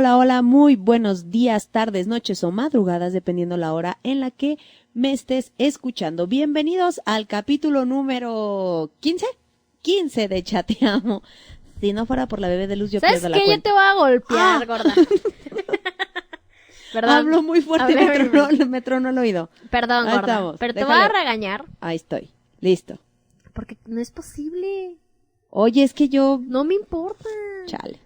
hola, muy buenos días, tardes, noches o madrugadas, dependiendo la hora en la que me estés escuchando. Bienvenidos al capítulo número 15 de Chateamo. Si no fuera por la bebé de luz, yo pierdo la cuenta. ¿Sabes qué? Yo te voy a golpear, gorda. Perdón. Hablo muy fuerte, me tronó el oído. Perdón, Ahí gorda. estamos. Pero Déjale. te voy a regañar. Ahí estoy, listo. Porque no es posible. Oye, es que yo... No me importa. Chale.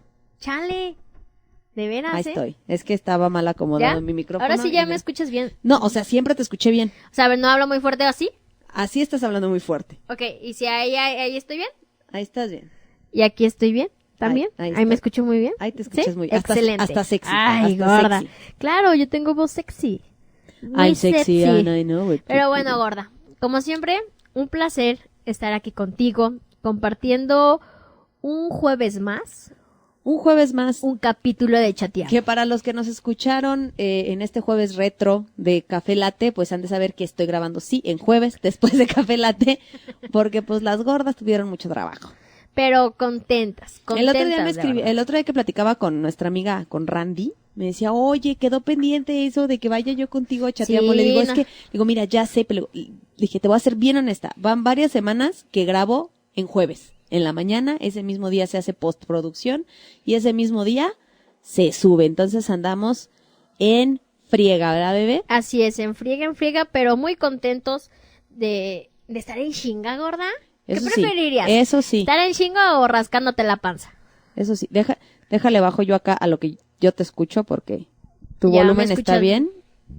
De veras, Ahí estoy. Es que estaba mal acomodado ¿Ya? mi micrófono. Ahora sí ya y me escuchas bien. No, o sea, siempre te escuché bien. O sea, a ver, ¿no hablo muy fuerte así? Así estás hablando muy fuerte. Ok, ¿y si ahí estoy bien? Ahí estás bien. ¿Y aquí estoy bien? ¿También? Ahí me está. escucho muy bien. Ahí te escuchas ¿Sí? muy bien. Excelente. Hasta sexy. Ay, hasta gorda. sexy. Claro, yo tengo voz sexy. Muy I'm sexy and I know it. Pero bueno, gorda, como siempre, un placer estar aquí contigo, compartiendo un jueves más, Un jueves más. un capítulo de Chatear. Que para los que nos escucharon en este jueves retro de Café Latte, pues han de saber que estoy grabando, sí, en jueves, después de Café Latte, porque pues las gordas tuvieron mucho trabajo. Pero contentas. El otro día de verdad. el otro día que platicaba con nuestra amiga, con Randy, me decía, oye, quedó pendiente eso de que vaya yo contigo a Chateamo. Sí, Le digo, no. digo, mira, ya sé, pero dije, te voy a ser bien honesta. Van varias semanas que grabo en jueves. En la mañana, ese mismo día se hace postproducción y ese mismo día se sube. Entonces andamos en friega, ¿verdad, bebé? Así es, en friega, pero muy contentos de estar en chinga, gorda. Eso ¿Qué sí, preferirías? eso sí, ¿Estar en chinga o rascándote la panza? eso sí. Déjale bajo yo acá a lo que yo te escucho porque tu Ya, volumen ¿me está escuchas bien.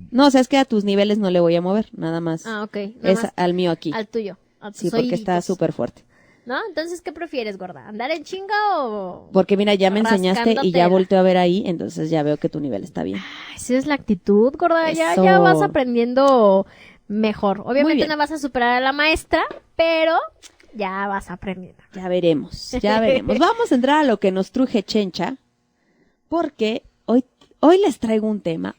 No, o sea, es que a tus niveles no le voy a mover, nada más. Ah, ok. Nada Es más al mío aquí. al tuyo. A tus Sí, porque está oíditos. súper fuerte. ¿No? Entonces, ¿qué prefieres, gorda? ¿Andar en chinga o...? Porque mira, ya me enseñaste y ya Rascándotela. volteo a ver ahí, entonces ya veo que tu nivel está bien. Ay, esa es la actitud, gorda. Ya Eso. vas aprendiendo mejor. Muy Obviamente bien. no vas a superar a la maestra, pero ya vas aprendiendo. Ya veremos, ya veremos. Vamos a entrar a lo que nos truje Chencha, porque hoy les traigo un tema.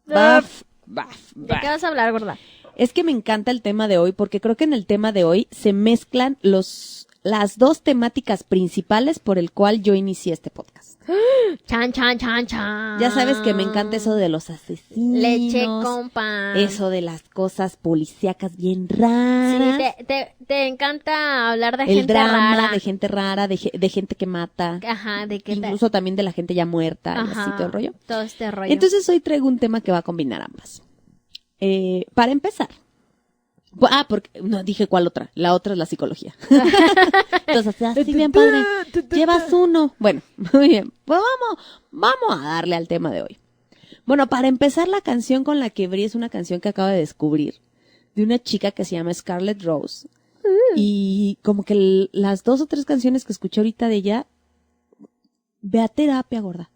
¿De qué vas a hablar, gorda? Es que me encanta el tema de hoy porque creo que en el tema de hoy se mezclan las dos temáticas principales por el cual yo inicié este podcast. Chan. Ya sabes que me encanta eso de los asesinos. Leche con pan. Eso de las cosas policíacas bien raras. Sí, te encanta hablar de el gente drama rara. de gente rara, de gente que mata. Ajá, de que Incluso también de la gente ya muerta y Ajá, así todo el rollo. todo este rollo. Entonces hoy traigo un tema que va a combinar ambas. Para empezar. Porque no dije cuál otra. La otra es la psicología. Entonces, así bien padre. Llevas uno. Bueno, muy bien. Pues vamos a darle al tema de hoy. Bueno, para empezar, la canción con la que abrí es una canción que acabo de descubrir de una chica que se llama Scarlett Rose. Y como que las 2 o 3 canciones que escuché ahorita de ella, ve a terapia, gorda.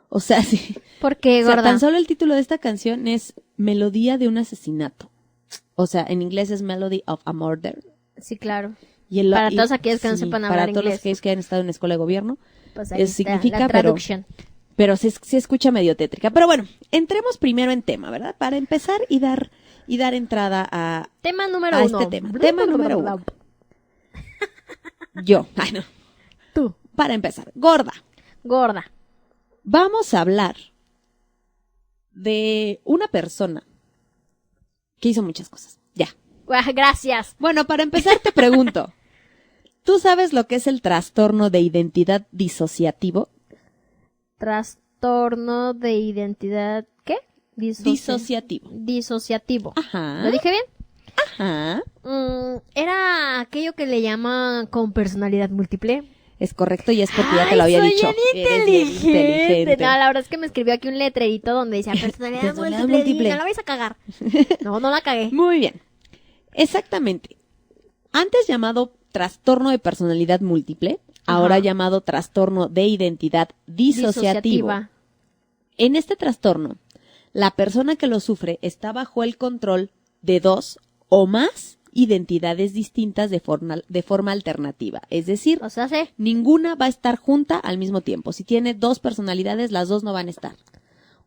O sea, sí. ¿Por qué, O sea, gorda? tan solo el título de esta canción es Melodía de un asesinato. O sea, en inglés es Melody of a Murder. Sí, claro. Y Para todos aquellos que no sepan hablar para todos inglés. los que han estado en escuela de gobierno. Pues ahí está significa, la traducción. pero se escucha medio tétrica. Pero bueno, entremos primero en tema, ¿verdad? Para empezar y dar entrada a Tema número a 1. este tema. Tema número 1. Yo. Ay, no. Tú. Para empezar, gorda. Vamos a hablar de una persona que hizo muchas cosas. Ya. Gracias. Bueno, para empezar te pregunto, ¿tú sabes lo que es el trastorno de identidad disociativo? Trastorno de identidad, ¿qué? Disociativo. Ajá. ¿Lo dije bien? Ajá. Era aquello que le llaman con personalidad múltiple. Es correcto y es porque ya te lo había soy dicho. bien Eres bien inteligente. No, la verdad es que me escribió aquí un letrerito donde decía personalidad Personalidad múltiple. múltiple. Y no la vais a cagar. No la cagué. Muy bien. Exactamente. Antes llamado trastorno de personalidad múltiple, ahora Ajá. llamado trastorno de identidad disociativo. Disociativa. En este trastorno, la persona que lo sufre está bajo el control de 2 o más identidades distintas de forma alternativa. Es decir, O sea, sí. ninguna va a estar junta al mismo tiempo. Si tiene 2 personalidades, las 2 no van a estar.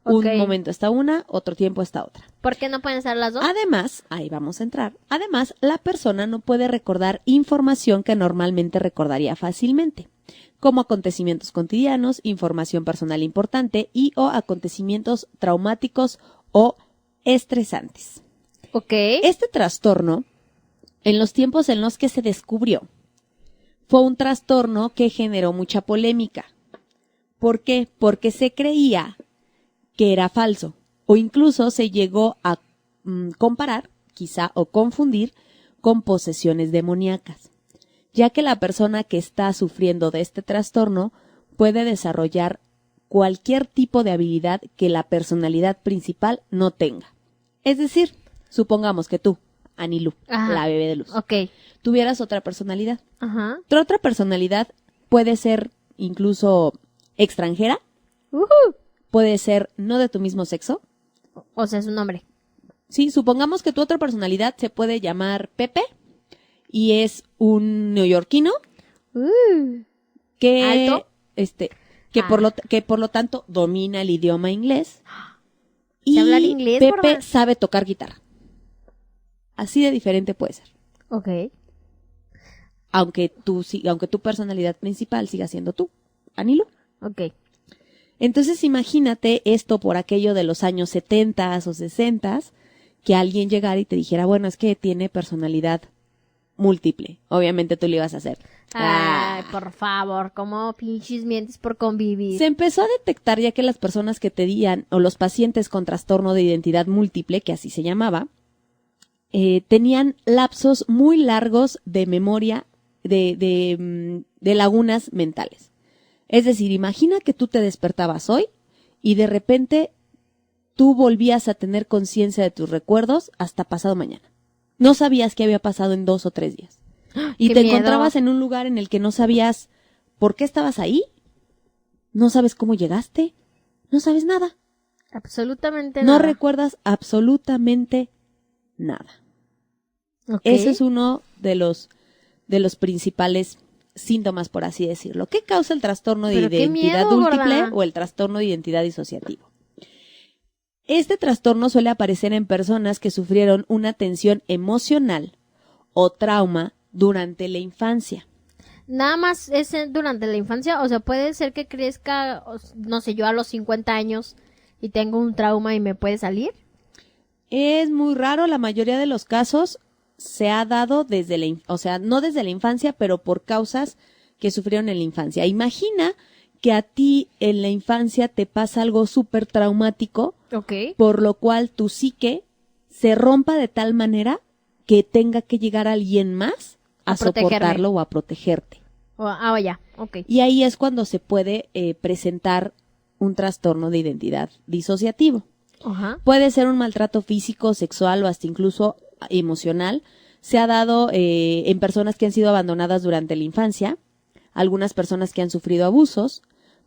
Ok. Un momento está una, otro tiempo está otra. ¿Por qué no pueden ser las dos? Además, ahí vamos a entrar. Además, la persona no puede recordar información que normalmente recordaría fácilmente. como acontecimientos cotidianos, información personal importante y o acontecimientos traumáticos o estresantes. Ok. Este trastorno, en los tiempos en los que se descubrió, fue un trastorno que generó mucha polémica. ¿Por qué? Porque se creía que era falso o incluso se llegó a comparar, quizá, o confundir con posesiones demoníacas, ya que la persona que está sufriendo de este trastorno puede desarrollar cualquier tipo de habilidad que la personalidad principal no tenga. Es decir, supongamos que tú, Anilú, Ajá. la bebé de luz, Ok. tuvieras otra personalidad. Ajá. Tu otra personalidad puede ser incluso extranjera, puede ser no de tu mismo sexo. O sea, es un hombre. Sí, supongamos que tu otra personalidad se puede llamar Pepe y es un neoyorquino que ¿Alto? que por lo tanto domina el idioma inglés. Y hablar inglés, Pepe ¿verdad? sabe tocar guitarra. Así de diferente puede ser. Ok. Aunque tu personalidad principal siga siendo tú, Anilo. Ok. Entonces imagínate esto por aquello de los años 70 o 60, que alguien llegara y te dijera, bueno, es que tiene personalidad múltiple. Obviamente tú lo ibas a hacer. Ay, por favor, ¿cómo pinches mientes por convivir? Se empezó a detectar ya que las personas que tenían, o los pacientes con trastorno de identidad múltiple, que así se llamaba, tenían lapsos muy largos de memoria, de lagunas mentales. Es decir, imagina que tú te despertabas hoy y de repente tú volvías a tener conciencia de tus recuerdos hasta pasado mañana. No sabías qué había pasado en 2 o 3 días. Y ¡Qué te miedo! encontrabas en un lugar en el que no sabías por qué estabas ahí, no sabes cómo llegaste, no sabes nada. Absolutamente No nada. recuerdas absolutamente nada. Ok. Ese es uno de los principales síntomas, por así decirlo. ¿Qué causa el trastorno de Pero qué identidad miedo, múltiple gorda. o el trastorno de identidad disociativo? Este trastorno suele aparecer en personas que sufrieron una tensión emocional o trauma durante la infancia. Nada más es durante la infancia, o sea, puede ser que crezca, no sé, yo a los 50 años y tengo un trauma y me puede salir. Es muy raro, la mayoría de los casos se ha dado desde no desde la infancia, pero por causas que sufrieron en la infancia. Imagina que a ti en la infancia te pasa algo súper traumático, Ok. por lo cual tu psique se rompa de tal manera que tenga que llegar alguien más a protegerme. soportarlo o a protegerte. Ya, ok. Y ahí es cuando se puede presentar un trastorno de identidad disociativo. Ajá. Puede ser un maltrato físico, sexual o hasta incluso emocional. Se ha dado en personas que han sido abandonadas durante la infancia, algunas personas que han sufrido abusos,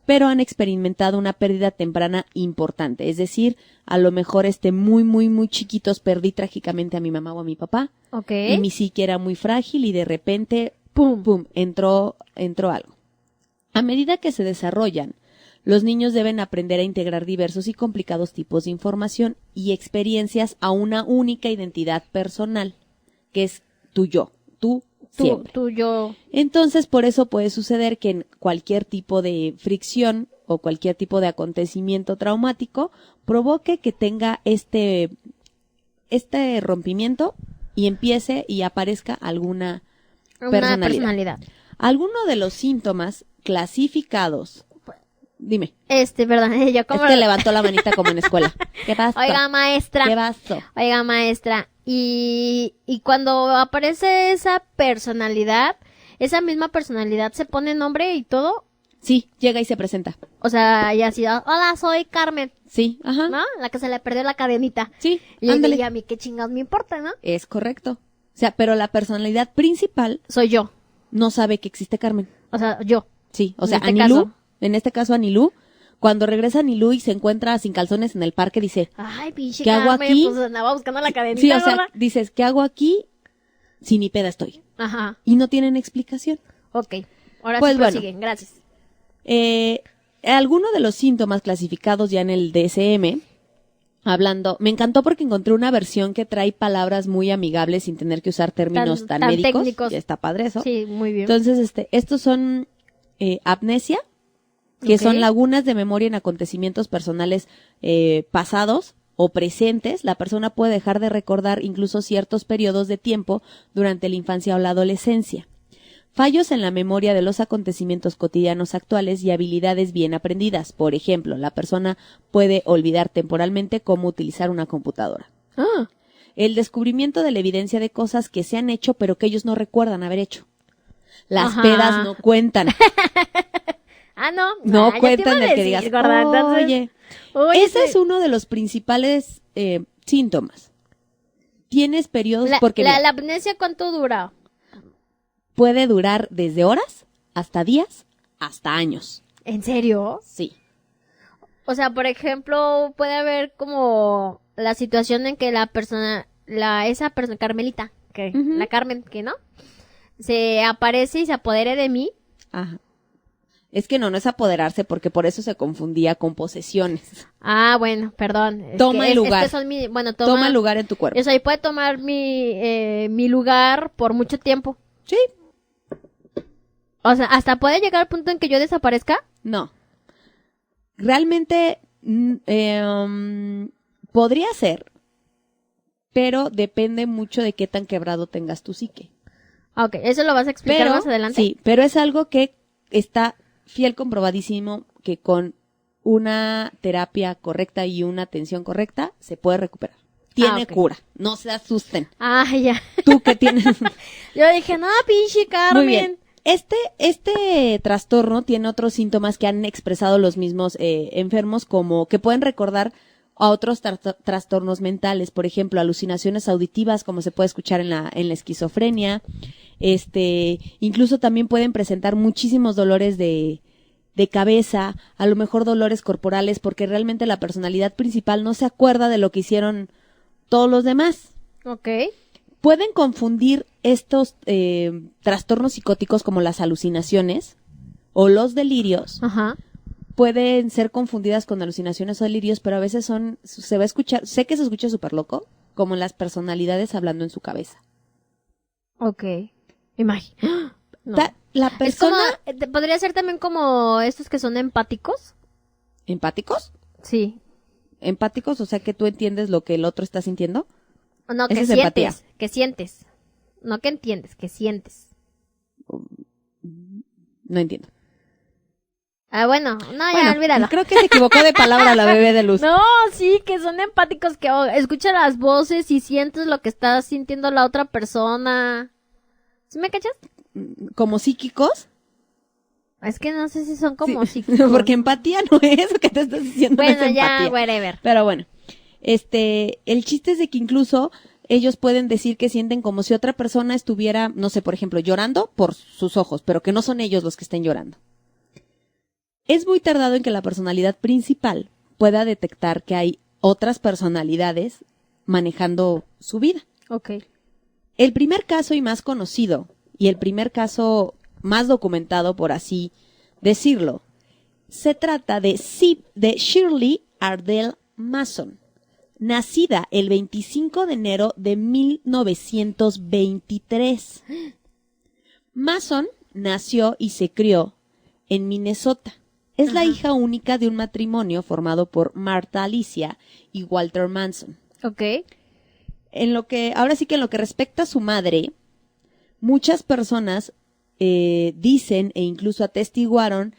pero han experimentado una pérdida temprana importante. Es decir, a lo mejor muy, muy, muy chiquitos perdí trágicamente a mi mamá o a mi papá. Ok. Y mi psique era muy frágil y de repente, pum, pum, entró algo. A medida que se desarrollan, los niños deben aprender a integrar diversos y complicados tipos de información y experiencias a una única identidad personal, que es tu yo, tú siempre. Tú, yo. Entonces, por eso puede suceder que en cualquier tipo de fricción o cualquier tipo de acontecimiento traumático provoque que tenga este rompimiento y empiece y aparezca alguna personalidad. Alguno de los síntomas clasificados. Dime. ¿Verdad? Yo como... Es que levantó la manita como en escuela. ¿Qué pasó? Oiga, maestra. ¿Qué pasó? Oiga, maestra. Y cuando aparece esa personalidad, esa misma personalidad se pone nombre y todo. Sí, llega y se presenta. O sea, y así, hola, soy Carmen. Sí, ajá. ¿No? La que se le perdió la cadenita. Sí, Y ándale. a mí qué chingados me importa, ¿no? Es correcto. O sea, pero la personalidad principal Soy yo. no sabe que existe Carmen. O sea, yo. Sí, o En sea, este Anilú, caso. en este caso Anilú, cuando regresa Anilú y se encuentra sin calzones en el parque, dice, Ay, pinche ¿qué hago Carmen, aquí? pues andaba buscando la cadenita, sí, o sea, gorda. dices, ¿qué hago aquí? Si ni peda estoy. Ajá. Y no tienen explicación. Ok. Ahora Pues sí bueno. prosiguen. Gracias. Algunos de los síntomas clasificados ya en el DSM, hablando, me encantó porque encontré una versión que trae palabras muy amigables sin tener que usar términos tan médicos. técnicos. Ya está padre eso. Sí, muy bien. Entonces, estos son amnesia, que Ok. son lagunas de memoria en acontecimientos personales pasados o presentes. La persona puede dejar de recordar incluso ciertos periodos de tiempo durante la infancia o la adolescencia. Fallos en la memoria de los acontecimientos cotidianos actuales y habilidades bien aprendidas. Por ejemplo, la persona puede olvidar temporalmente cómo utilizar una computadora. Ah, El descubrimiento de la evidencia de cosas que se han hecho pero que ellos no recuerdan haber hecho. Las Ajá. pedas no cuentan. no. No Ah, ya te cuentan iba a el que decir, digas, gorda, entonces- oye, Oye, ese es uno de los principales síntomas. Tienes periodos porque mira, la amnesia, ¿cuánto dura? puede durar desde horas hasta días hasta años. ¿En serio? Sí. O sea, por ejemplo, puede haber como la situación en que la persona, esa persona, Carmelita, que, Ujú. la Carmen, que no, se aparece y se apodere de mí. Ajá. Es que no es apoderarse porque por eso se confundía con posesiones. Ah, bueno, perdón. Toma el lugar. Es que son bueno, Toma lugar en tu cuerpo. O sea, y puede tomar mi lugar por mucho tiempo. Sí. O sea, hasta puede llegar al punto en que yo desaparezca. No. Realmente podría ser, pero depende mucho de qué tan quebrado tengas tu psique. Ok, eso lo vas a explicar Pero, más adelante. sí, pero es algo que está fiel comprobadísimo que con una terapia correcta y una atención correcta se puede recuperar. Tiene ok. cura, no se asusten. Ah, ya. Tú que tienes... Yo dije, no, pinche Carmen. Muy bien. Este trastorno tiene otros síntomas que han expresado los mismos enfermos, como que pueden recordar a otros trastornos mentales, por ejemplo, alucinaciones auditivas, como se puede escuchar en la esquizofrenia. Incluso también pueden presentar muchísimos dolores de cabeza, a lo mejor dolores corporales, porque realmente la personalidad principal no se acuerda de lo que hicieron todos los demás. Ok. Pueden confundir estos trastornos psicóticos como las alucinaciones o los delirios. Ajá. Pueden ser confundidas con alucinaciones o delirios, pero a veces se va a escuchar, sé que se escucha súper loco, como las personalidades hablando en su cabeza. Ok. Imagínate. No. La Es como, persona... podría ser también como estos que son empáticos. ¿Empáticos? Sí. ¿Empáticos? O sea, que tú entiendes lo que el otro está sintiendo. No, Esa que es sientes. empatía. Que sientes. No que entiendes, que sientes. No entiendo. Ah, bueno, no, ya, Bueno, olvídalo. creo que se equivocó de palabra la bebé de luz. No, sí, que son empáticos, que escuchan las voces y sientes lo que está sintiendo la otra persona. ¿Sí me cachas? ¿Como psíquicos? Es que no sé si son como Sí, psíquicos. porque empatía no es lo que te estás diciendo. no Bueno, es ya, empatía. whatever. Pero bueno, el chiste es de que incluso ellos pueden decir que sienten como si otra persona estuviera, no sé, por ejemplo, llorando por sus ojos, pero que no son ellos los que estén llorando. Es muy tardado en que la personalidad principal pueda detectar que hay otras personalidades manejando su vida. Ok. El primer caso y más conocido, y el primer caso más documentado, por así decirlo, se trata de Shirley Ardell Mason, nacida el 25 de enero de 1923. Mason nació y se crió en Minnesota. Es la hija única de un matrimonio formado por Martha Alicia y Walter Manson. Ok. Ahora sí que en lo que respecta a su madre, muchas personas dicen e incluso atestiguaron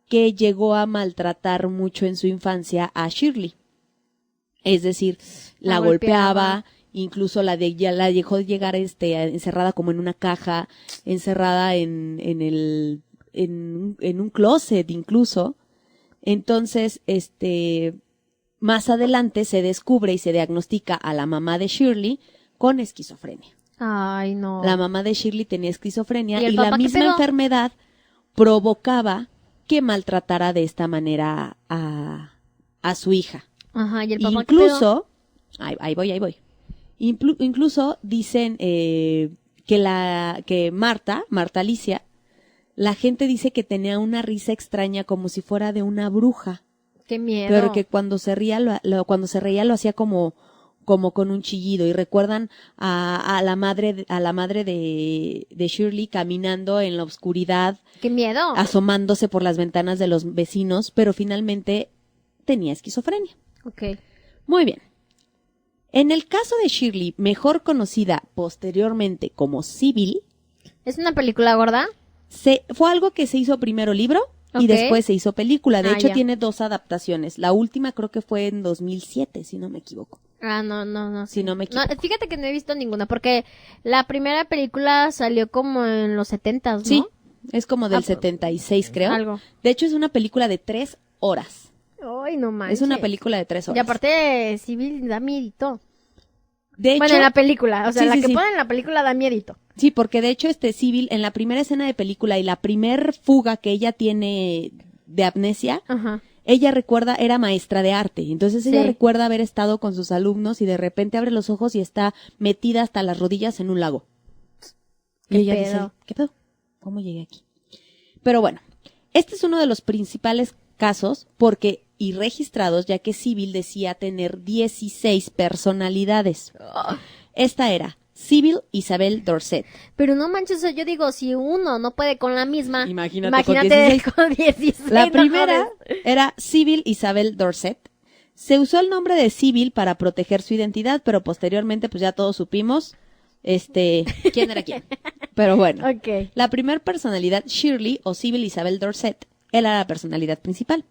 que llegó a maltratar mucho en su infancia a Shirley. Es decir, la golpeaba, incluso la dejó llegar encerrada como en una caja, encerrada en un closet incluso. Entonces, más adelante se descubre y se diagnostica a la mamá de Shirley con esquizofrenia. Ay, no. La mamá de Shirley tenía esquizofrenia ¿Y y el papá la qué misma pedo? enfermedad provocaba que maltratara de esta manera a su hija. Ajá, ¿y el papá qué pedo? Incluso, ahí voy. Incluso dicen que Marta Alicia, la gente dice que tenía una risa extraña como si fuera de una bruja. Qué miedo. Pero que cuando se reía lo hacía como como con un chillido y recuerdan a la madre de Shirley caminando en la oscuridad. ¡Qué miedo! Asomándose por las ventanas de los vecinos, pero finalmente tenía esquizofrenia. Ok. Muy bien. En el caso de Shirley, mejor conocida posteriormente como Sybil, ¿Es una película gorda? fue algo que se hizo primero libro y Ok. después se hizo película. De hecho, Ya. tiene 2 adaptaciones. La última creo que fue en 2007, si no me equivoco. No. Si no me equivoco. No, fíjate que no he visto ninguna, porque la primera película salió como en los 70s, ¿no? Sí, es como del Ah, 76, creo. algo. De hecho, es una película de 3 horas. Ay, no manches. Es una película de 3 horas. Y aparte, Civil da miedito. De hecho, Bueno, en la película, o sea, sí, la sí, que sí. ponen en la película da miedito. Sí, porque de hecho Sybil, en la primera escena de película y la primer fuga que ella tiene de amnesia, Ajá. ella recuerda, era maestra de arte, entonces ella Sí. recuerda haber estado con sus alumnos y de repente abre los ojos y está metida hasta las rodillas en un lago. Y ¿Qué ella pedo? dice, ¿qué pedo? ¿Cómo llegué aquí? Pero bueno, este es uno de los principales casos y registrados, ya que Sybil decía tener 16 personalidades. Esta era Sybil Isabel Dorset. Pero no manches, o sea, yo digo, si uno no puede con la misma, Imagínate imagínate con 16. La no primera jodes. era Sybil Isabel Dorset. Se usó el nombre de Sybil para proteger su identidad, pero posteriormente pues ya todos supimos quién era quién. Pero bueno, Ok. la primera personalidad, Shirley o Sybil Isabel Dorset, era la personalidad principal.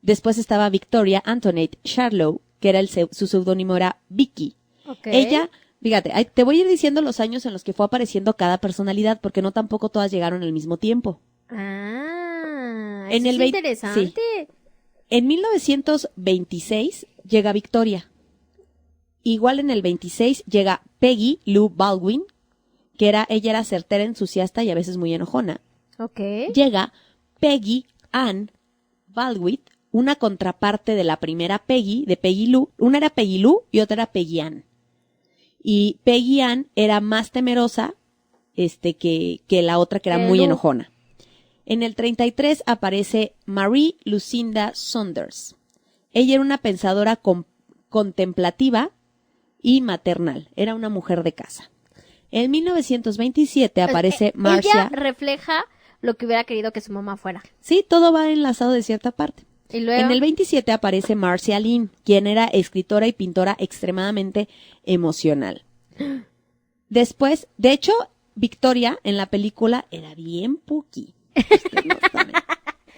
Después estaba Victoria Antoinette Charlow, que era su seudónimo era Vicky. Ok. Ella, fíjate, te voy a ir diciendo los años en los que fue apareciendo cada personalidad, porque no tampoco todas llegaron al mismo tiempo. Ah, En eso el es 20 interesante. En 1926 llega Victoria. Igual en el 26 llega Peggy Lou Baldwin, ella era certera, entusiasta y a veces muy enojona. Ok. Llega Peggy Ann Baldwin, una contraparte de la primera Peggy, de Peggy Lou. Una era Peggy Lou y otra era Peggy Ann. Y Peggy Ann era más temerosa que la otra, que era muy Lou. enojona. En el 33 aparece Marie Lucinda Saunders. Ella era una pensadora contemplativa y maternal. Era una mujer de casa. En 1927 aparece Marcia. Ella refleja lo que hubiera querido que su mamá fuera. Sí, todo va enlazado de cierta parte. Y luego. En el 27 aparece Marcia Lynn, quien era escritora y pintora extremadamente emocional. Después, de hecho, Victoria en la película era bien puqui.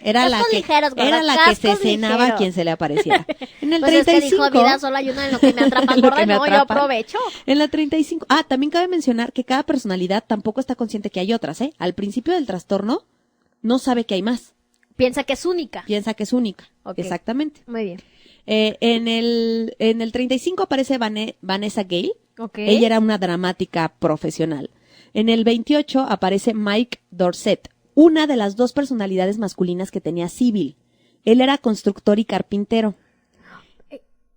Era Cascos ligeros, gorda, era la que se cascos cenaba ligeros. a quien se le apareciera. En el Pues es 35, que dijo, vida solo hay una en lo que me atrapan, Lo gorda, que me no, yo atrapan. aprovecho. En la 35. También cabe mencionar que cada personalidad tampoco está consciente que hay otras, ¿eh? Al principio del trastorno no sabe que hay más. Piensa que es única. Piensa que es única. Ok. Exactamente. Muy bien. En el 35 aparece Vanessa Gale. Ok. Ella era una dramática profesional. En el 28 aparece Mike Dorset, una de las 2 personalidades masculinas que tenía Sybil. Él era constructor y carpintero.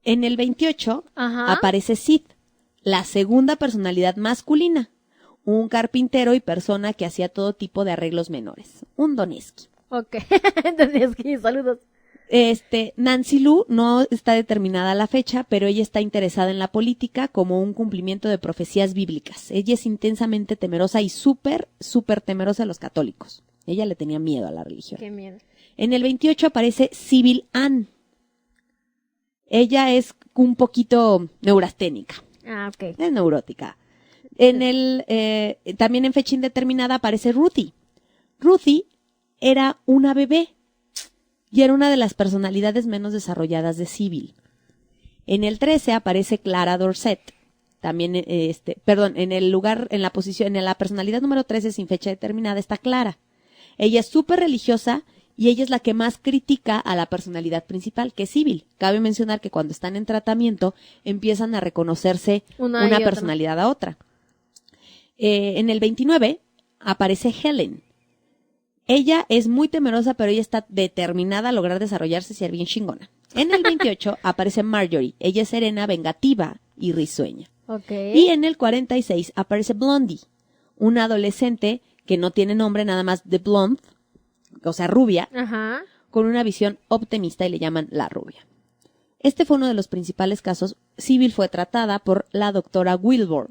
En el 28 Ajá. aparece Sid, la segunda personalidad masculina, un carpintero y persona que hacía todo tipo de arreglos menores. Un Doneski. Ok. Entonces, sí, saludos. Nancy Lou no está determinada la fecha, pero ella está interesada en la política como un cumplimiento de profecías bíblicas. Ella es intensamente temerosa y súper temerosa de los católicos. Ella le tenía miedo a la religión. Qué miedo. En el 28 aparece Sybil Ann. Ella es un poquito neurasténica. Ah, ok. Es neurótica. También en fecha indeterminada aparece Ruthie. Ruthie era una bebé y era una de las personalidades menos desarrolladas de Sybil. En el 13 aparece Clara Dorset. También, en la personalidad número 13 sin fecha determinada está Clara. Ella es súper religiosa y ella es la que más critica a la personalidad principal, que es Sybil. Cabe mencionar que cuando están en tratamiento empiezan a reconocerse Una y una otra. personalidad a otra. En el 29 aparece Helen. Ella es muy temerosa, pero ella está determinada a lograr desarrollarse y ser bien chingona. En el 28 aparece Marjorie. Ella es serena, vengativa y risueña. Ok. Y en el 46 aparece Blondie, una adolescente que no tiene nombre, nada más de blonde, o sea, rubia, Ajá. con una visión optimista y le llaman la rubia. Este fue uno de los principales casos. Sybil fue tratada por la doctora Wilbur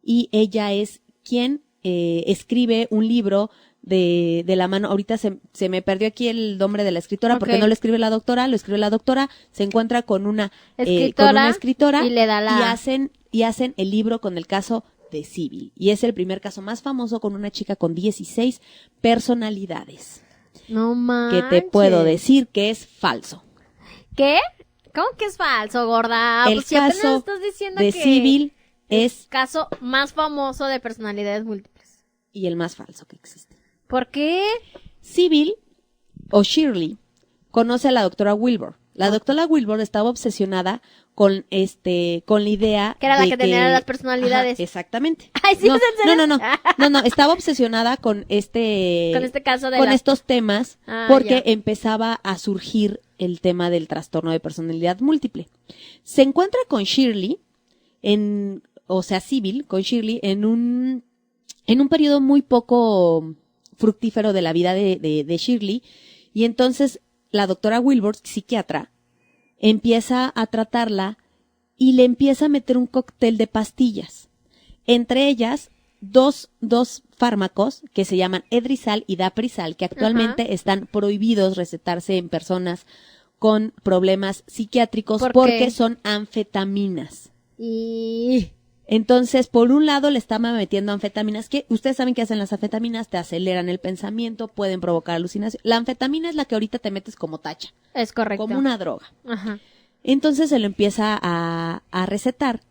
y ella es quien escribe un libro de la mano. Ahorita se me perdió aquí el nombre de la escritora porque no lo escribe la doctora, lo escribe la doctora, se encuentra con una escritora y le da y hacen el libro con el caso de Sybil. Y es el primer caso más famoso con una chica con 16 personalidades. No manches. Que te puedo decir que es falso. ¿Qué? ¿Cómo que es falso, gorda? El caso estás diciendo de Sybil es el caso más famoso de personalidades múltiples. Y el más falso que existe. ¿Por qué? Sybil o Shirley conoce a la doctora Wilbur. La doctora Wilbur estaba obsesionada con la idea que era la que tenía las personalidades. Ajá, exactamente. Ay, ¿sí? No, estaba obsesionada con con este caso de estos temas porque empezaba a surgir el tema del trastorno de personalidad múltiple. Se encuentra con Shirley Sybil con Shirley en un periodo muy poco fructífero de la vida de Shirley, y entonces la doctora Wilbur, psiquiatra, empieza a tratarla y le empieza a meter un cóctel de pastillas. Entre ellas, dos fármacos que se llaman Edrisal y Daprisal, que actualmente están prohibidos recetarse en personas con problemas psiquiátricos porque son anfetaminas. Y entonces, por un lado le estaba metiendo anfetaminas, que ustedes saben que hacen las anfetaminas, te aceleran el pensamiento, pueden provocar alucinación. La anfetamina es la que ahorita te metes como tacha. Es correcto. Como una droga. Ajá. Entonces se lo empieza a recetar.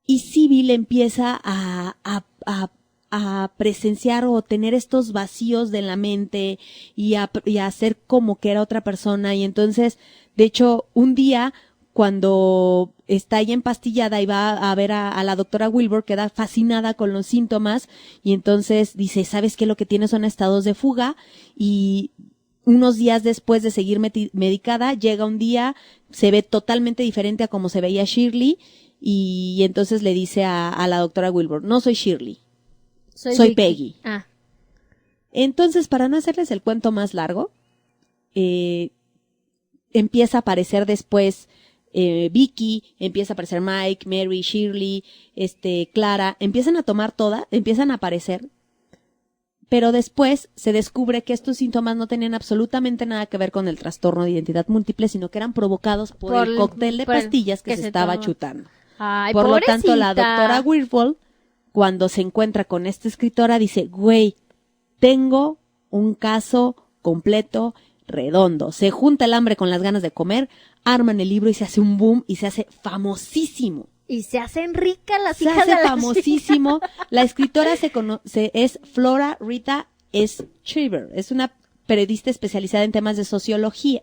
Y Sybil empieza a presenciar o tener estos vacíos de la mente y a hacer como que era otra persona. Y entonces, de hecho, un día, cuando está ahí empastillada y va a ver a la doctora Wilbur, queda fascinada con los síntomas y entonces dice, ¿sabes qué? Lo que tiene son estados de fuga, y unos días después de seguir medicada, llega un día, se ve totalmente diferente a como se veía Shirley, y entonces le dice a la doctora Wilbur, no soy Shirley, soy Peggy. Ah. Entonces, para no hacerles el cuento más largo, empieza a aparecer después Vicky, empieza a aparecer Mike, Mary, Shirley, Clara, empiezan a aparecer, pero después se descubre que estos síntomas no tenían absolutamente nada que ver con el trastorno de identidad múltiple, sino que eran provocados por el cóctel de pastillas que se estaba chutando. Ay, por pobrecita. lo tanto, la doctora Wilbur, cuando se encuentra con esta escritora, dice, güey, tengo un caso completo, redondo. Se junta el hambre con las ganas de comer, arman el libro y se hace un boom y se hace famosísimo. Y se hacen ricas las Se hijas hace de la famosísimo. La escritora es Flora Rita Shriver. Es una periodista especializada en temas de psicología.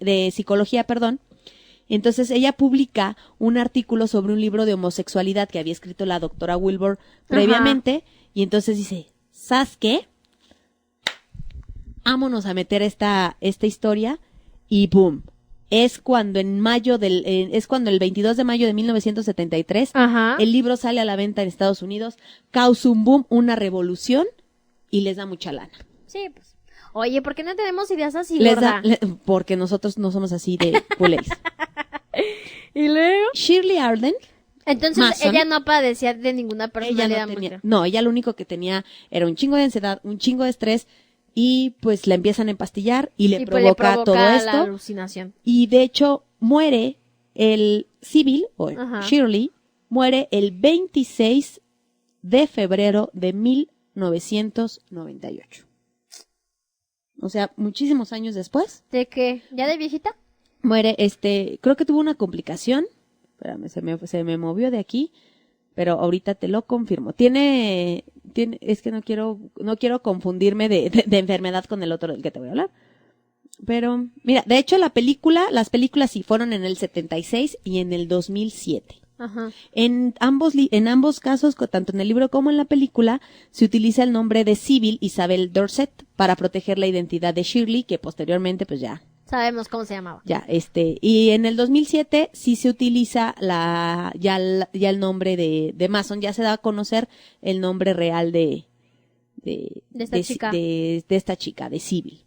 Entonces ella publica un artículo sobre un libro de homosexualidad que había escrito la doctora Wilbur previamente. Y entonces dice, ¿sabes qué? Vámonos a meter esta historia, y boom. Es cuando el 22 de mayo de 1973, el libro sale a la venta en Estados Unidos, causa un boom, una revolución, y les da mucha lana. Sí, pues. Oye, ¿por qué no tenemos ideas así, gorda? Porque nosotros no somos así de culés. ¿Y luego? Shirley Arden. Entonces, Mason, ella no padecía de ninguna personalidad. Ella lo único que tenía era un chingo de ansiedad, un chingo de estrés, y pues la empiezan a empastillar y le provoca todo esto. La alucinación. Y de hecho muere Sybil o Shirley muere el 26 de febrero de 1998. O sea, muchísimos años después. ¿De qué? ¿Ya de viejita? Muere, creo que tuvo una complicación. Espérame, se me movió de aquí. Pero ahorita te lo confirmo. Es que no quiero confundirme de enfermedad con el otro del que te voy a hablar. Pero, mira, de hecho las películas sí fueron en el 76 y en el 2007. Ajá. En ambos casos, tanto en el libro como en la película, se utiliza el nombre de Sybil Isabel Dorset para proteger la identidad de Shirley, que posteriormente pues ya sabemos cómo se llamaba. Ya, y en el 2007 sí se utiliza ya el nombre de Mason, ya se da a conocer el nombre real de esta chica, de Sybil.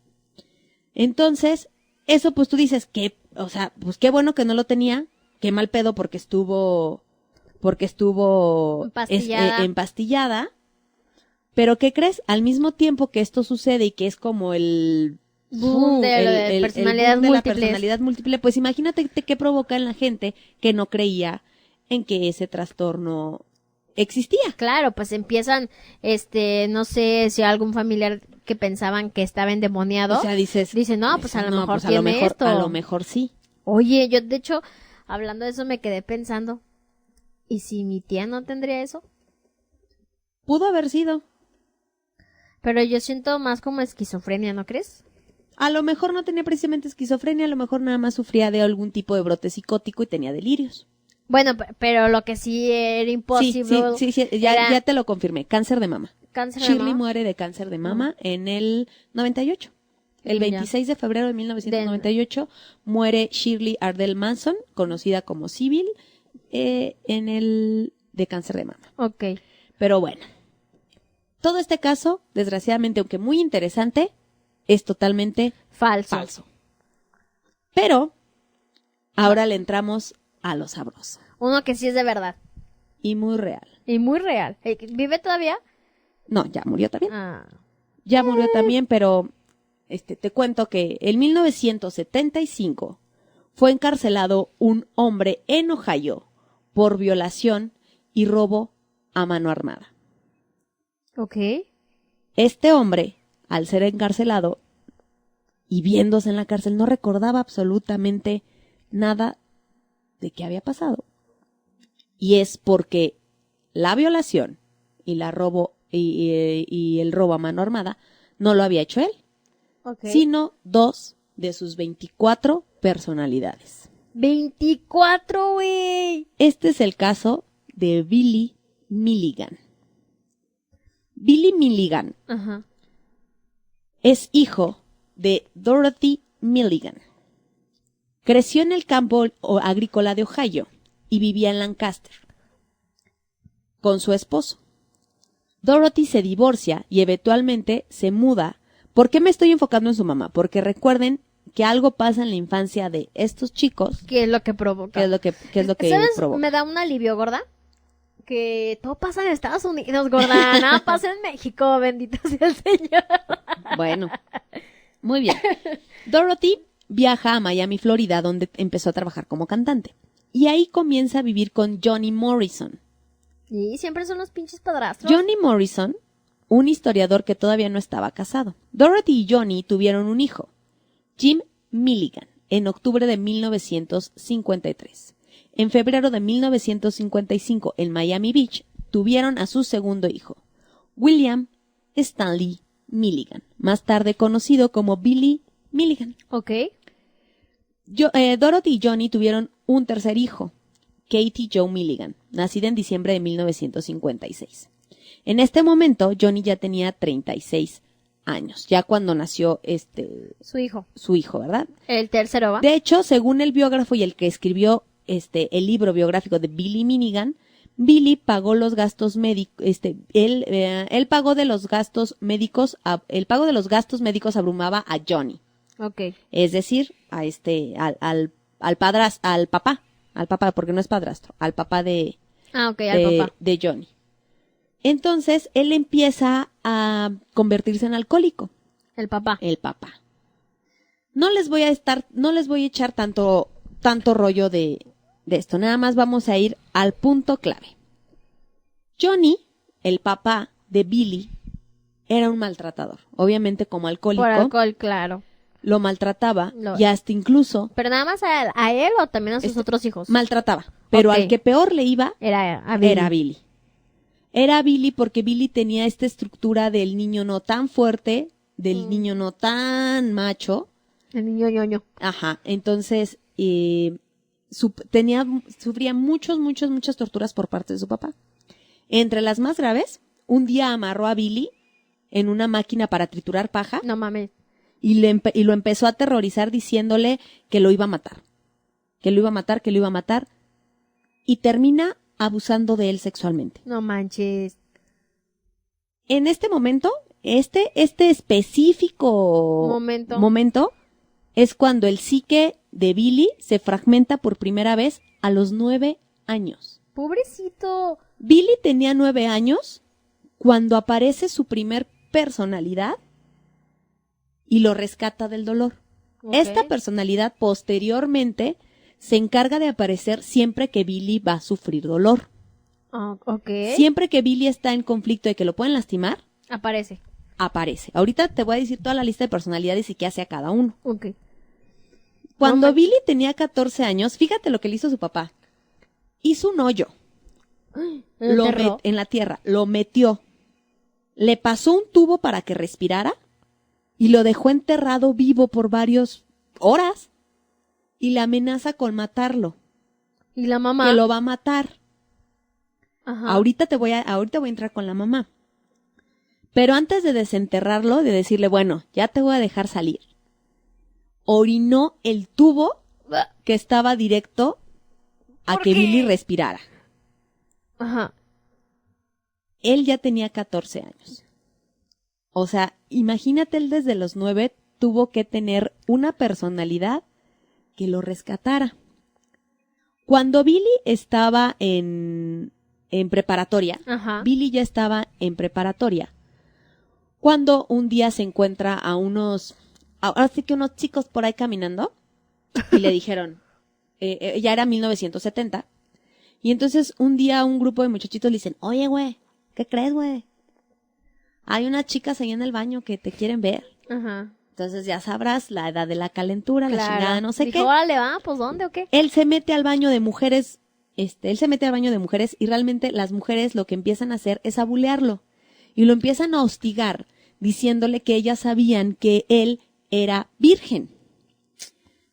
Entonces, eso pues tú dices, ¿qué o sea, pues qué bueno que no lo tenía, qué mal pedo porque estuvo empastillada. Pero ¿qué crees? Al mismo tiempo que esto sucede y que es como el boom de personalidad boom de la personalidad múltiple, pues imagínate qué provoca en la gente que no creía en que ese trastorno existía. Claro, pues empiezan, no sé si algún familiar que pensaban que estaba endemoniado. O sea, dicen, no, pues a lo mejor pues a lo tiene mejor, esto. a lo mejor sí. Oye, yo de hecho, hablando de eso me quedé pensando, ¿y si mi tía no tendría eso? Pudo haber sido. Pero yo siento más como esquizofrenia, ¿no crees? A lo mejor no tenía precisamente esquizofrenia, a lo mejor nada más sufría de algún tipo de brote psicótico y tenía delirios. Bueno, pero lo que sí era imposible. Sí, ya te lo confirmé. Cáncer de mama. Shirley mama. muere de cáncer de mama en el 98. El 26 de febrero de 1998 muere Shirley Ardell Manson, conocida como Sybil, de cáncer de mama. Ok. Pero bueno, todo este caso, desgraciadamente, aunque muy interesante, es totalmente falso. Pero ahora le entramos a lo sabroso. Uno que sí es de verdad. Y muy real. ¿Vive todavía? No, ya murió también. Ah. Ya murió también, pero te cuento que en 1975 fue encarcelado un hombre en Ohio por violación y robo a mano armada. Ok. Este hombre, al ser encarcelado y viéndose en la cárcel, no recordaba absolutamente nada de qué había pasado. Y es porque la violación y el robo a mano armada no lo había hecho él, sino 2 de sus 24 personalidades. 24, güey. Este es el caso de Billy Milligan. Billy Milligan es hijo de Dorothy Milligan. Creció en el campo agrícola de Ohio y vivía en Lancaster con su esposo. Dorothy se divorcia y eventualmente se muda. ¿Por qué me estoy enfocando en su mamá? Porque recuerden que algo pasa en la infancia de estos chicos. ¿Qué es lo que provoca? ¿Qué es lo que ¿Sabes? provoca? Me da un alivio, gorda. Que todo pasa en Estados Unidos, gorda. Nada pasa en México, bendito sea el Señor. Bueno, muy bien. Dorothy viaja a Miami, Florida, donde empezó a trabajar como cantante. Y ahí comienza a vivir con Johnny Morrison. Y siempre son los pinches padrastros. Johnny Morrison, un historiador que todavía no estaba casado. Dorothy y Johnny tuvieron un hijo, Jim Milligan, en octubre de 1953. En febrero de 1955, en Miami Beach, tuvieron a su segundo hijo, William Stanley Milligan, más tarde conocido como Billy Milligan. Ok. Dorothy y Johnny tuvieron un tercer hijo, Katie Jo Milligan, nacida en diciembre de 1956. En este momento, Johnny ya tenía 36 años, ya cuando nació su hijo, ¿verdad? El tercero, ¿va? De hecho, según el biógrafo y el que escribió el libro biográfico de Billy Milligan, Billy pagó los gastos médicos, él pagó de los gastos médicos, el pago de los gastos médicos abrumaba a Johnny. Okay. Es decir, al papá, porque no es padrastro, al papá al papá de Johnny. Entonces, él empieza a convertirse en alcohólico. El papá. No les voy a echar tanto rollo de esto, nada más vamos a ir al punto clave. Johnny, el papá de Billy, era un maltratador. Obviamente como alcohólico. Por alcohol, claro. Lo maltrataba y hasta incluso... ¿Pero nada más a él o también a sus otros hijos? Maltrataba, pero al que peor le iba era a Billy. Era Billy porque Billy tenía esta estructura del niño no tan fuerte, del niño no tan macho. El niño ñoño. Ajá, entonces sufría muchas torturas por parte de su papá. Entre las más graves, un día amarró a Billy en una máquina para triturar paja. No mames. Y lo empezó a aterrorizar diciéndole que lo iba a matar. Que lo iba a matar. Y termina abusando de él sexualmente. No manches. En este momento, este específico momento, es cuando el psique de Billy se fragmenta por primera vez a los 9 años. Pobrecito. Billy tenía 9 años cuando aparece su primer personalidad y lo rescata del dolor. Okay. Esta personalidad posteriormente se encarga de aparecer siempre que Billy va a sufrir dolor. Okay. Siempre que Billy está en conflicto de que lo pueden lastimar, aparece. Ahorita te voy a decir toda la lista de personalidades y qué hace a cada uno. Okay. Cuando Billy tenía 14 años, fíjate lo que le hizo su papá. Hizo un hoyo en la tierra, lo metió, le pasó un tubo para que respirara y lo dejó enterrado vivo por varias horas y le amenaza con matarlo. ¿Y la mamá? Que lo va a matar. Ajá. Ahorita voy a entrar con la mamá. Pero antes de desenterrarlo, de decirle, bueno, ya te voy a dejar salir, orinó el tubo que estaba directo a que Billy respirara. Ajá. Él ya tenía 14 años. O sea, imagínate, él desde los 9 tuvo que tener una personalidad que lo rescatara. Cuando Billy estaba en preparatoria, Ajá. Billy ya estaba en preparatoria, cuando un día se encuentra ahora sí que unos chicos por ahí caminando, y le dijeron, ya era 1970, y entonces un día un grupo de muchachitos le dicen, oye, güey, ¿qué crees, güey? Hay unas chicas ahí en el baño que te quieren ver. Ajá. Entonces ya sabrás la edad de la calentura, la chingada, no sé Dijo, qué. órale, va, pues ¿dónde o qué? Él se mete al baño de mujeres, y realmente las mujeres lo que empiezan a hacer es a bulearlo. Y lo empiezan a hostigar, diciéndole que ellas sabían que él era virgen.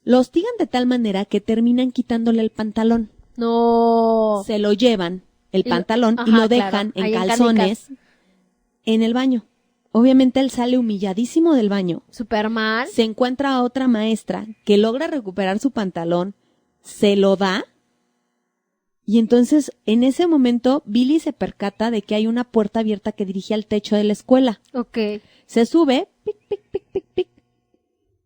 Lo hostigan de tal manera que terminan quitándole el pantalón. No. Se lo llevan, el pantalón, ajá, y lo dejan claro, en calzones en el baño. Obviamente él sale humilladísimo del baño. Súper mal. Se encuentra a otra maestra que logra recuperar su pantalón, se lo da, y entonces en ese momento Billy se percata de que hay una puerta abierta que dirige al techo de la escuela. Ok. Se sube, pic, pic, pic, pic, pic,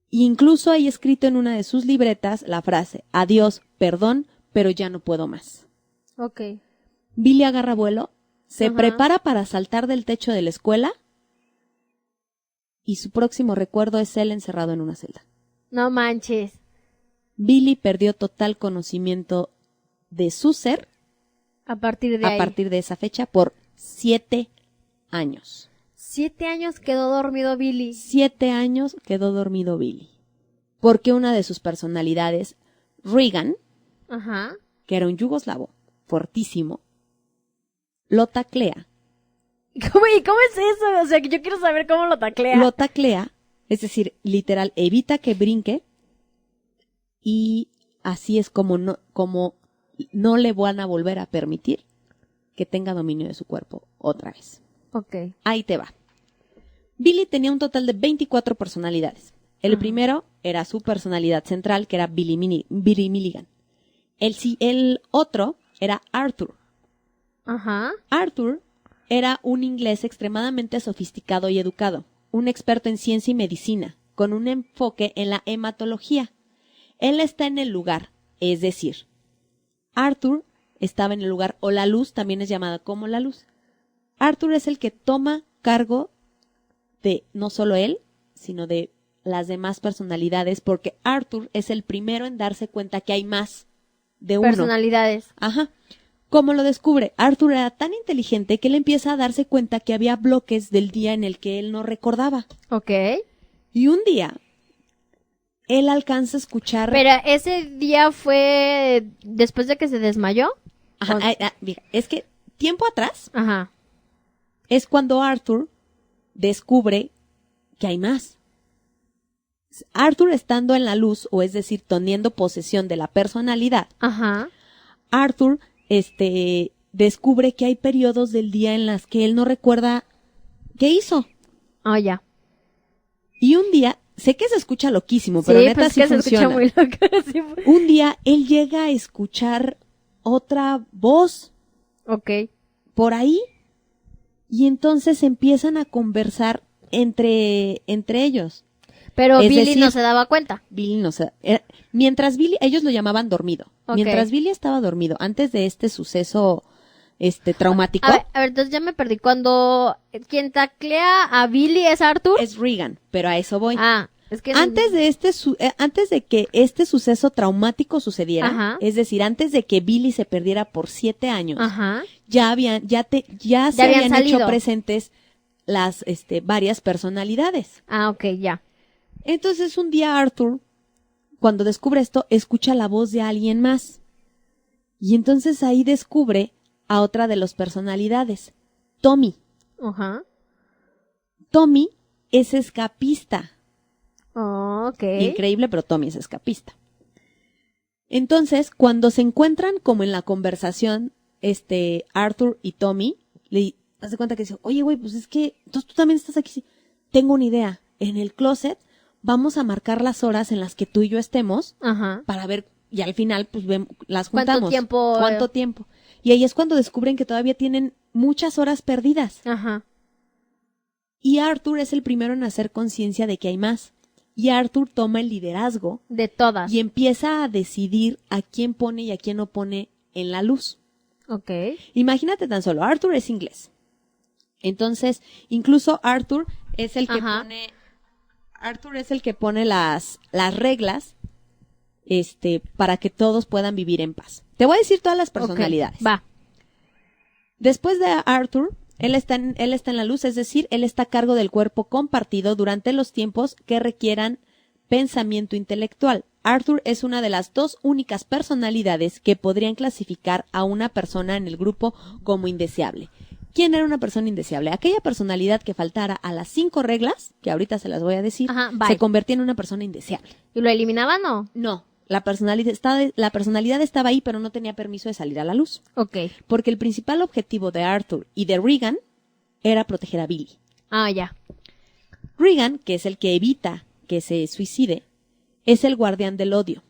y incluso hay escrito en una de sus libretas la frase, adiós, perdón, pero ya no puedo más. Ok. Billy agarra vuelo, se prepara para saltar del techo de la escuela, y su próximo recuerdo es él encerrado en una celda. No manches. Billy perdió total conocimiento de su ser a partir de esa fecha por 7 años. 7 años quedó dormido Billy. 7 años quedó dormido Billy. Porque una de sus personalidades, Regan, ajá, que era un yugoslavo fortísimo, lo taclea. ¿Y cómo es eso? O sea, que yo quiero saber cómo lo taclea. Lo taclea, es decir, literal, evita que brinque, y así es como no le van a volver a permitir que tenga dominio de su cuerpo otra vez. Ok. Ahí te va. Billy tenía un total de 24 personalidades. El primero era su personalidad central, que era Billy Milligan. El otro era Arthur. Ajá. Arthur era un inglés extremadamente sofisticado y educado, un experto en ciencia y medicina, con un enfoque en la hematología. Él está en el lugar, es decir, Arthur estaba en el lugar, o la luz también es llamada como la luz. Arthur es el que toma cargo de no solo él, sino de las demás personalidades, porque Arthur es el primero en darse cuenta que hay más de uno. Personalidades. Ajá. ¿Cómo lo descubre? Arthur era tan inteligente que él empieza a darse cuenta que había bloques del día en el que él no recordaba. Ok. Y un día, él alcanza a escuchar... Pero ese día fue después de que se desmayó. Ajá, es que tiempo atrás Ajá. es cuando Arthur descubre que hay más. Arthur estando en la luz, o es decir, teniendo posesión de la personalidad, Ajá. Arthur descubre que hay periodos del día en las que él no recuerda qué hizo. Oh, ya. Y un día, sé que se escucha loquísimo, Sí, pero neta pues sí que funciona. se escucha muy loco. Sí. Un día él llega a escuchar otra voz Ok. por ahí, y entonces empiezan a conversar entre ellos. Pero Es Billy decir, no se daba cuenta. Billy no se... mientras Billy, ellos lo llamaban dormido. Ok. Mientras Billy estaba dormido, antes de este suceso traumático, A ver, entonces ya me perdí. Cuando quien taclea a Billy es Arthur. es Regan, pero a eso voy. Ah, es que Antes de que este suceso traumático sucediera, Ajá. es decir, antes de que Billy se perdiera por 7 años, Ajá. ya se habían habían salido. hecho presentes las varias personalidades. Ah, ok, ya. Entonces un día Arthur, cuando descubre esto, escucha la voz de alguien más. Y entonces ahí descubre a otra de las personalidades, Tommy. Ajá. Tommy es escapista. Oh, ok. Increíble, pero Tommy es escapista. Entonces, cuando se encuentran como en la conversación, Arthur y Tommy, le hace cuenta que dice, oye, güey, pues es que tú también estás aquí. Sí. Tengo una idea. En el closet vamos a marcar las horas en las que tú y yo estemos Ajá. para ver, y al final, pues las ¿Cuánto juntamos. tiempo? ¿Cuánto tiempo? Y ahí es cuando descubren que todavía tienen muchas horas perdidas. Ajá. Y Arthur es el primero en hacer conciencia de que hay más. Y Arthur toma el liderazgo De todas. y empieza a decidir a quién pone y a quién no pone en la luz. Ok. Imagínate tan solo, Arthur es inglés. Entonces, incluso Arthur es el que Ajá. pone las reglas para que todos puedan vivir en paz. Te voy a decir todas las personalidades. Ok, va. Después de Arthur, él está en la luz, es decir, él está a cargo del cuerpo compartido durante los tiempos que requieran pensamiento intelectual. Arthur es una de las 2 únicas personalidades que podrían clasificar a una persona en el grupo como indeseable. ¿Quién era una persona indeseable? Aquella personalidad que faltara a las 5 reglas, que ahorita se las voy a decir, Ajá, bye. se convertía en una persona indeseable. ¿Y lo eliminaban o? No, la personalidad estaba ahí, pero no tenía permiso de salir a la luz. Ok. Porque el principal objetivo de Arthur y de Regan era proteger a Billy. Ah, ya. Regan, que es el que evita que se suicide, es el guardián del odio.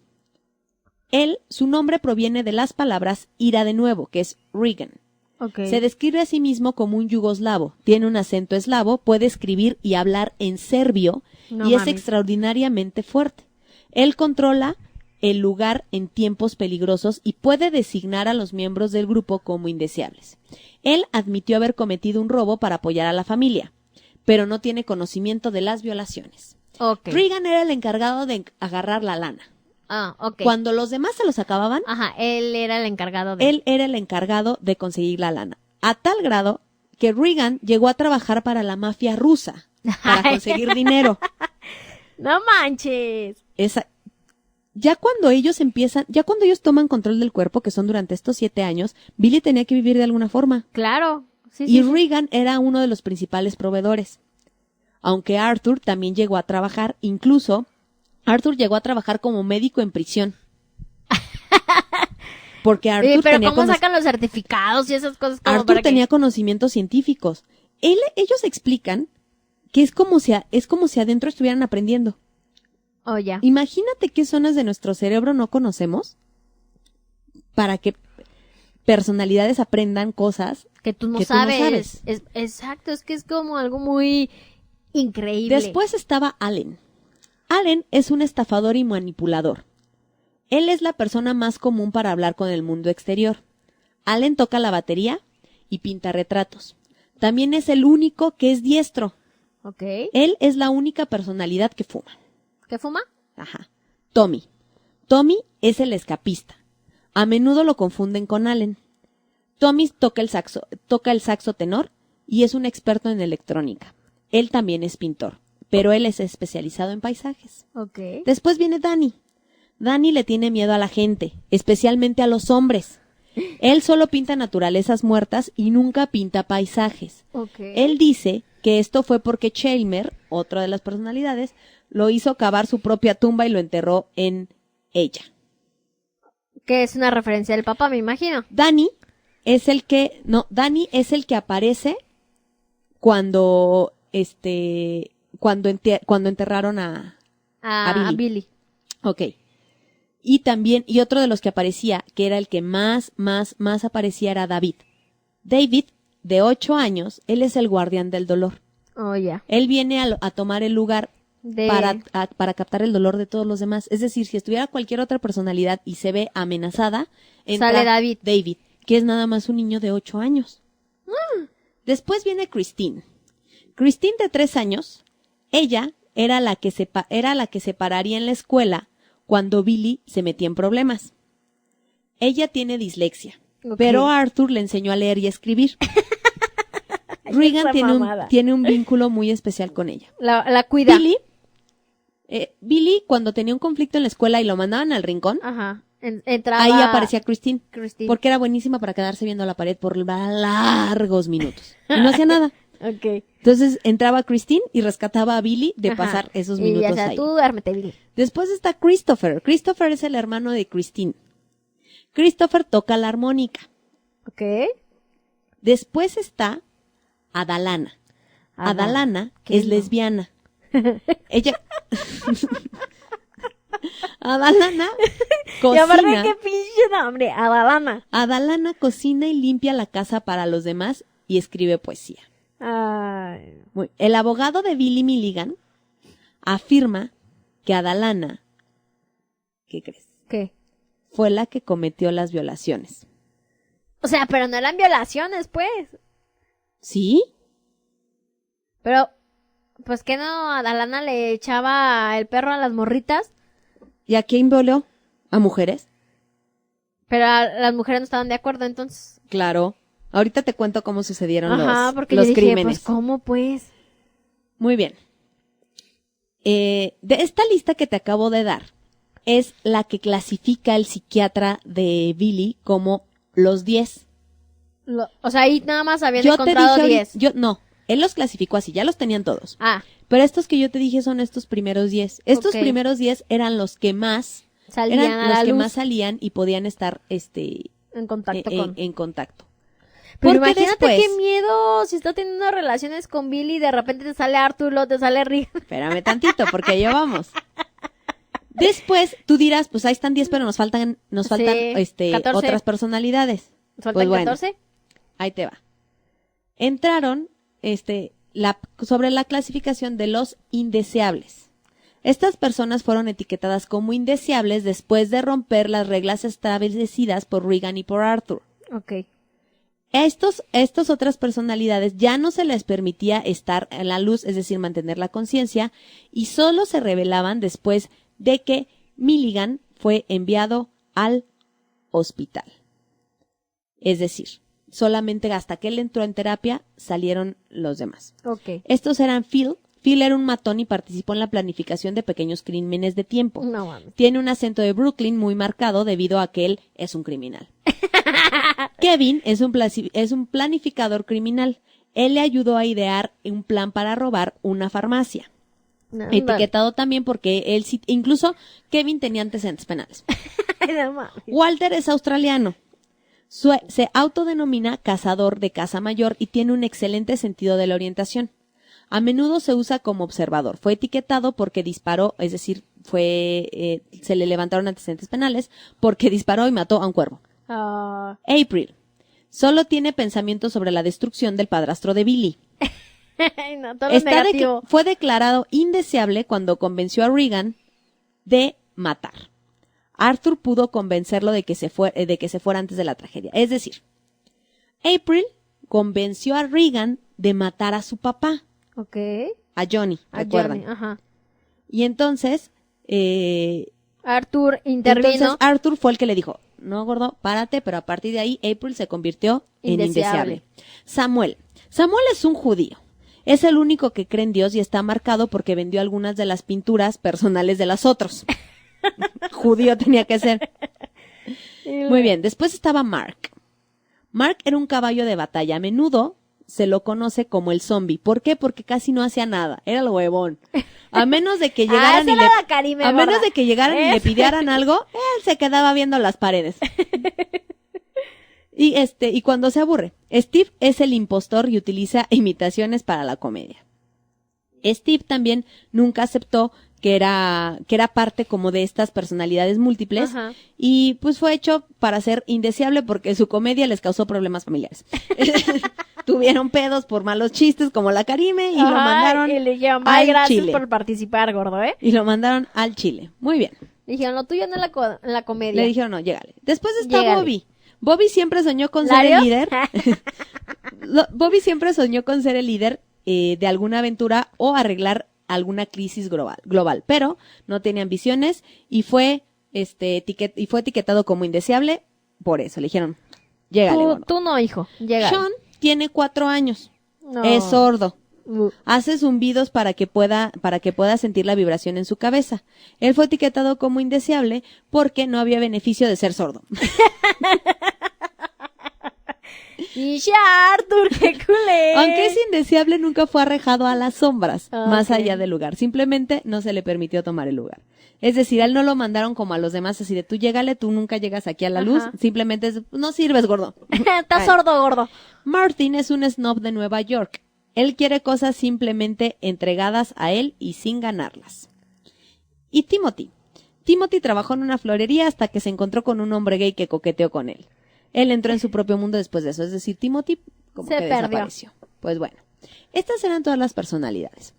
Su nombre proviene de las palabras ira de nuevo, que es Regan. Ok. Se describe a sí mismo como un yugoslavo, tiene un acento eslavo, puede escribir y hablar en serbio No y es mames. extraordinariamente fuerte. Él controla el lugar en tiempos peligrosos y puede designar a los miembros del grupo como indeseables. Él admitió haber cometido un robo para apoyar a la familia, pero no tiene conocimiento de las violaciones. Ok. Regan era el encargado de agarrar la lana. Ah, ok. Cuando los demás se los acababan, Ajá, él era el encargado de... él era el encargado de conseguir la lana. A tal grado que Regan llegó a trabajar para la mafia rusa para conseguir dinero. ¡No manches! Ya cuando ellos toman control del cuerpo, que son durante estos 7 años, Billy tenía que vivir de alguna forma. Claro. Sí, Y sí, sí. Regan era uno de los principales proveedores. Aunque Arthur también llegó a trabajar, incluso Arthur llegó a trabajar como médico en prisión. Porque Arthur pero tenía ¿cómo sacan los certificados y esas cosas? Como Arthur para que- tenía conocimientos científicos. Ellos explican que es como si adentro estuvieran aprendiendo. Oh, ya. Imagínate qué zonas de nuestro cerebro no conocemos para que personalidades aprendan cosas Que tú no que tú no sabes. sabes. Exacto, es que es como algo muy increíble. Después estaba Allen. Allen es un estafador y manipulador. Él es la persona más común para hablar con el mundo exterior. Allen toca la batería y pinta retratos. También es el único que es diestro. Ok. Él es la única personalidad que fuma. ¿Qué fuma? Ajá. Tommy. Tommy es el escapista. A menudo lo confunden con Allen. Tommy toca el saxo tenor y es un experto en electrónica. Él también es pintor, pero él es especializado en paisajes. Ok. Después viene Danny. Danny le tiene miedo a la gente, especialmente a los hombres. Él solo pinta naturalezas muertas y nunca pinta paisajes. Ok. Él dice que esto fue porque Chalmer, otra de las personalidades, lo hizo cavar su propia tumba y lo enterró en ella. Que es una referencia del papá, me imagino. Danny es el que aparece cuando enterraron a A Billy. Ok. Y otro de los que aparecía, que era el que más aparecía, era David. David, de 8 años, él es el guardián del dolor. Oh, ya. Él viene a tomar el lugar para captar el dolor de todos los demás. Es decir, si estuviera cualquier otra personalidad y se ve amenazada, entra Sale David, que es nada más un niño de 8 años. Después viene Christine. Christine, de 3 años, ella era la que se pararía en la escuela cuando Billy se metía en problemas. Ella tiene dislexia, pero Arthur le enseñó a leer y a escribir. Regan tiene un vínculo muy especial con ella. La cuida. Billy, cuando tenía un conflicto en la escuela y lo mandaban al rincón, entraba... ahí aparecía Christine, porque era buenísima para quedarse viendo la pared por largos minutos. Y no hacía nada. Entonces entraba Christine y rescataba a Billy de pasar esos minutos ahí. Tú duérmete, Billy. Después está Christopher. Christopher es el hermano de Christine. Christopher toca la armónica. Después está Adalana. Adalana es lesbiana. Ella... Adalana cocina. Y aparte, qué pinche nombre, Adalana. Adalana cocina y limpia la casa para los demás y escribe poesía. El abogado de Billy Milligan afirma que Adalana, ¿qué crees? ¿Qué? Fue la que cometió las violaciones. O sea, pero no eran violaciones, pues. ¿Sí? Pero, pues, ¿qué no? Adalana le echaba el perro a las morritas. ¿Y a quién violó? ¿A mujeres? Pero las mujeres no estaban de acuerdo, entonces. Claro. Ahorita te cuento cómo sucedieron porque los yo dije, crímenes. Pues, ¿cómo, pues? Muy bien. De esta lista que te acabo de dar, es la que clasifica el psiquiatra de Billy como los 10. O sea, ahí nada más habían encontrado 10. No, él los clasificó así, ya los tenían todos. Pero estos que yo te dije son estos primeros 10. Estos primeros 10 eran los que más más salían y podían estar en contacto en contacto. Pero porque imagínate qué miedo si está teniendo relaciones con Billy y de repente te sale Arthur, luego te sale Rick. Espérame tantito, porque ahí vamos. Después, tú dirás, pues ahí están 10, pero nos faltan 14. Otras personalidades. ¿Faltan 14? Ahí te va. Entraron, sobre la clasificación de los indeseables. Estas personas fueron etiquetadas como indeseables después de romper las reglas establecidas por Regan y por Arthur. Estas otras personalidades ya no se les permitía estar en la luz, es decir, mantener la conciencia, y solo se revelaban después de que Milligan fue enviado al hospital. Es decir, solamente hasta que él entró en terapia salieron los demás. Estos eran Phil. Phil era un matón y participó en la planificación de pequeños crímenes de tiempo. No mames. Tiene un acento de Brooklyn muy marcado debido a que él es un criminal. Kevin es un planificador criminal. Él le ayudó a idear un plan para robar una farmacia. Etiquetado también porque él incluso Kevin tenía antecedentes penales. Walter es australiano. Se autodenomina cazador de caza mayor y tiene un excelente sentido de la orientación. A menudo se usa como observador. Fue etiquetado porque disparó, es decir, se le levantaron antecedentes penales porque disparó y mató a un cuervo. April. Solo tiene pensamientos sobre la destrucción del padrastro de Billy. Fue declarado indeseable cuando convenció a Regan de matar. Arthur pudo convencerlo de que se fuera antes de la tragedia. Es decir, April convenció a Regan de matar a su papá. A Johnny, ¿recuerdan? Y entonces... Arthur intervino. Entonces Arthur fue el que le dijo, no, gordo, párate, pero a partir de ahí April se convirtió en indeseable. Samuel es un judío. Es el único que cree en Dios y está marcado porque vendió algunas de las pinturas personales de los otros. Judío tenía que ser. Muy bien, después estaba Mark. Mark era un caballo de batalla. A menudo se lo conoce como el zombie. ¿Por qué? Porque casi no hacía nada. Era el huevón. A menos de que llegaran y le pidieran algo, él se quedaba viendo las paredes. Y cuando se aburre, Steve es el impostor y utiliza imitaciones para la comedia. Steve también nunca aceptó que era parte como de estas personalidades múltiples. Y pues fue hecho para ser indeseable porque su comedia les causó problemas familiares. tuvieron pedos por malos chistes como la Karime y lo mandaron y le dijeron, "Bye, gracias Chile. por participar, gordo, ¿eh?" Y lo mandaron al Chile. Muy bien. Le dijeron, lo tuyo no es la comedia. Le dijeron, no, llégale. Después está Llégale. Bobby. Bobby siempre soñó con ser ¿Lario? el líder. Bobby siempre soñó con ser el líder de alguna aventura o arreglar alguna crisis global, pero no tenía ambiciones y fue etiquetado como indeseable. Por eso le dijeron, llégale, gordo. Tú no, hijo, llega. Sean tiene 4 años. No. Es sordo. Uh, Hace zumbidos para que pueda sentir la vibración en su cabeza. Él fue etiquetado como indeseable porque no había beneficio de ser sordo. Y ya, Arthur, qué culé. Aunque es indeseable, nunca fue arrojado a las sombras, más Ok. allá del lugar. Simplemente no se le permitió tomar el lugar. Es decir, a él no lo mandaron como a los demás, así de tú llégale, tú nunca llegas aquí a la luz. Ajá. Simplemente no sirves, gordo. Estás sordo, gordo. Martin es un snob de Nueva York. Él quiere cosas simplemente entregadas a él y sin ganarlas. Y Timothy. Timothy trabajó en una florería hasta que se encontró con un hombre gay que coqueteó con él. Él entró en su propio mundo después de eso. Es decir, Timothy como Se que perdió. desapareció. Pues bueno, estas eran todas las personalidades.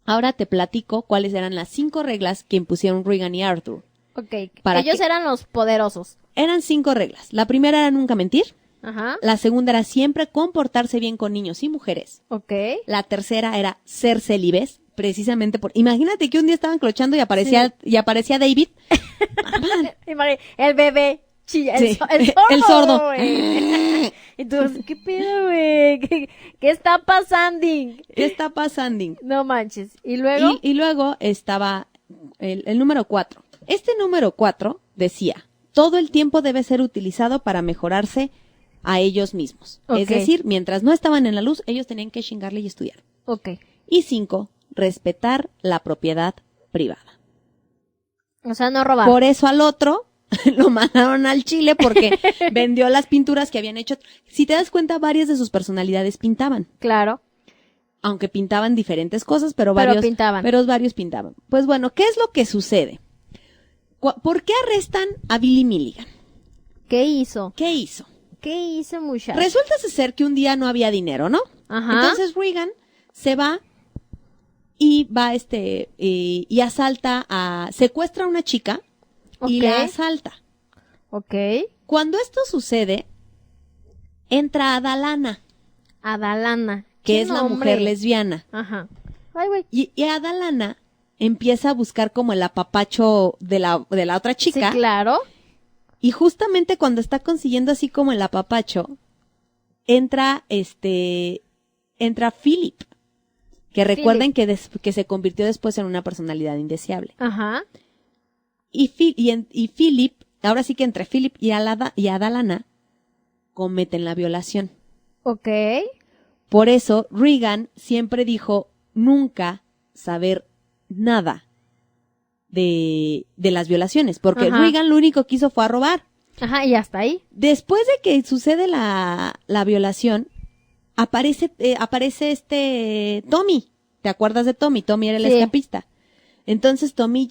Ahora te platico cuáles eran las 5 reglas que impusieron Regan y Arthur. Ok, ¿Para ellos qué? eran los poderosos. Eran 5 reglas. La primera era nunca mentir. Ajá, La segunda era siempre comportarse bien con niños y mujeres. ok. La tercera era ser célibes, precisamente por... Imagínate que un día estaban clochando y aparecía David. El bebé chilla, Sí, el sordo. el sordo. Güey. Y tú, ¿qué pedo, güey? ¿Qué está pasando? ¿Qué está pasando? No manches. ¿Y luego? Y luego estaba el número 4. Este número 4 decía, todo el tiempo debe ser utilizado para mejorarse a ellos mismos. Ok. Es decir, mientras no estaban en la luz, ellos tenían que chingarle y estudiar. Ok. Y 5, respetar la propiedad privada. O sea, no robar. Por eso al otro lo mandaron al Chile porque vendió las pinturas que habían hecho. Si te das cuenta, varias de sus personalidades pintaban. Claro. Aunque pintaban diferentes cosas, pero Pero varios pintaban. Pero varios pintaban. Pues bueno, ¿qué es lo que sucede? ¿Por qué arrestan a Billy Milligan? ¿Qué hizo? ¿Qué hizo? ¿Qué hizo, muchacho? Resulta ser que un día no había dinero, ¿no? Ajá. Entonces Regan se va y y asalta secuestra a una chica y Ok. la asalta. Ok. Cuando esto sucede, entra Adalana, Adalana. que ¿Qué es la nombre? mujer lesbiana. Ajá. Ay, güey. Y Adalana empieza a buscar como el apapacho de la otra chica. Sí, claro. Y justamente cuando está consiguiendo así como el apapacho, entra Philip. Que recuerden que se convirtió después en una personalidad indeseable. Ajá. Y Philip, ahora sí que entre Philip y Adalana, cometen la violación. Ok. Por eso, Regan siempre dijo nunca saber nada de las violaciones, porque Ajá. Regan lo único que hizo fue a robar. Ajá, y hasta ahí. Después de que sucede la violación, aparece Tommy. ¿Te acuerdas de Tommy? Tommy era el Sí. escapista. Entonces Tommy,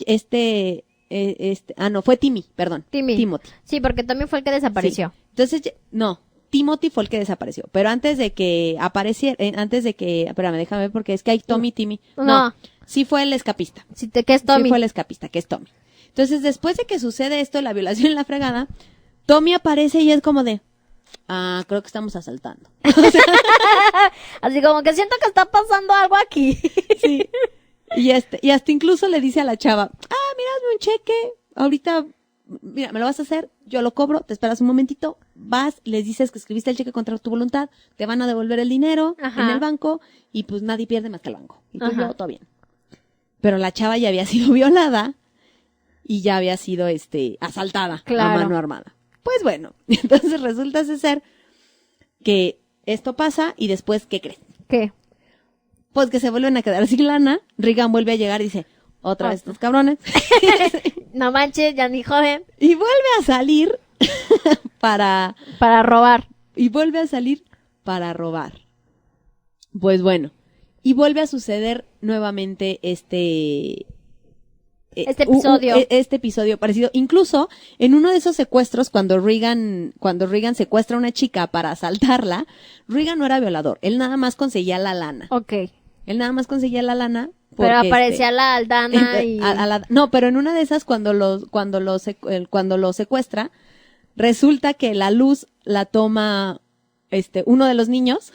fue Timmy, perdón. Timothy. Sí, porque también fue el que desapareció. Sí. Entonces, no, Timothy fue el que desapareció. Pero antes de que apareciera, espérame, déjame ver porque es que hay Tommy y Timmy. No. Sí fue el escapista. Sí, ¿qué es Tommy? Sí fue el escapista, que es Tommy. Entonces, después de que sucede esto, la violación en la fregada, Tommy aparece y es como de, creo que estamos asaltando. Así como que siento que está pasando algo aquí. Sí. Y hasta incluso le dice a la chava, mira, hazme un cheque, ahorita, mira, me lo vas a hacer, yo lo cobro, te esperas un momentito, vas, les dices que escribiste el cheque contra tu voluntad, te van a devolver el dinero Ajá. en el banco y pues nadie pierde más que el banco. Y tú y Ajá. yo, todo bien. Pero la chava ya había sido violada y ya había sido asaltada Claro. a mano armada. Pues bueno, entonces resulta ser que esto pasa y después, ¿qué crees? ¿Qué? Pues que se vuelven a quedar sin lana. Regan vuelve a llegar y dice, otra vez estos cabrones. No manches, ya ni joven. Y vuelve a salir para robar. Pues bueno, y vuelve a suceder nuevamente Este episodio parecido. Incluso en uno de esos secuestros, cuando Reagan secuestra a una chica para asaltarla, Reagan no era violador. Él nada más conseguía la lana. Ok. Él nada más conseguía la lana. Porque, pero aparecía la Aldana y... no, pero en una de esas, cuando lo secuestra, resulta que la luz la toma uno de los niños.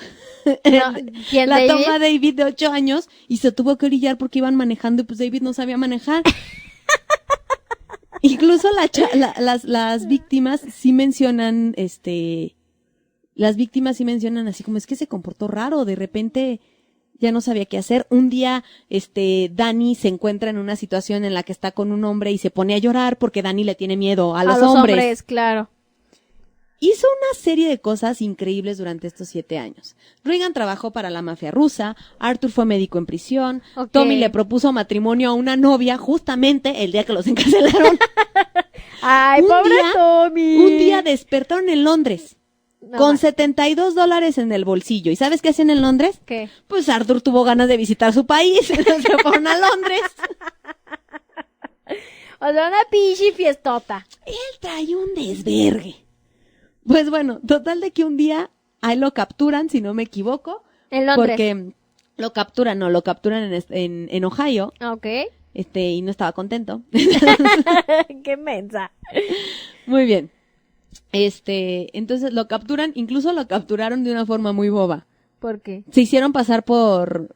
¿Quién, la David? toma David, de 8 años, y se tuvo que orillar porque iban manejando y pues David no sabía manejar. Incluso las víctimas sí mencionan, las víctimas sí mencionan así como es que se comportó raro, de repente ya no sabía qué hacer. Un día, Dani se encuentra en una situación en la que está con un hombre y se pone a llorar porque Dani le tiene miedo a los hombres. Claro. Hizo una serie de cosas increíbles durante estos 7 años. Reagan trabajó para la mafia rusa, Arthur fue médico en prisión, Okay. Tommy le propuso matrimonio a una novia justamente el día que los encarcelaron. ¡Ay, pobre Tommy! Un día despertaron en Londres. No con más. $72 en el bolsillo. ¿Y sabes qué hacían en Londres? ¿Qué? Pues Arthur tuvo ganas de visitar su país. Entonces se fueron a Londres. O sea, una pinche fiestota. Él trae un desvergue. Pues bueno, total de que un día a él lo capturan, si no me equivoco. En Londres. Porque lo capturan en Ohio. Ok. Y no estaba contento. Qué mensa. Muy bien. Entonces lo capturan, incluso lo capturaron de una forma muy boba. ¿Por qué? Se hicieron pasar por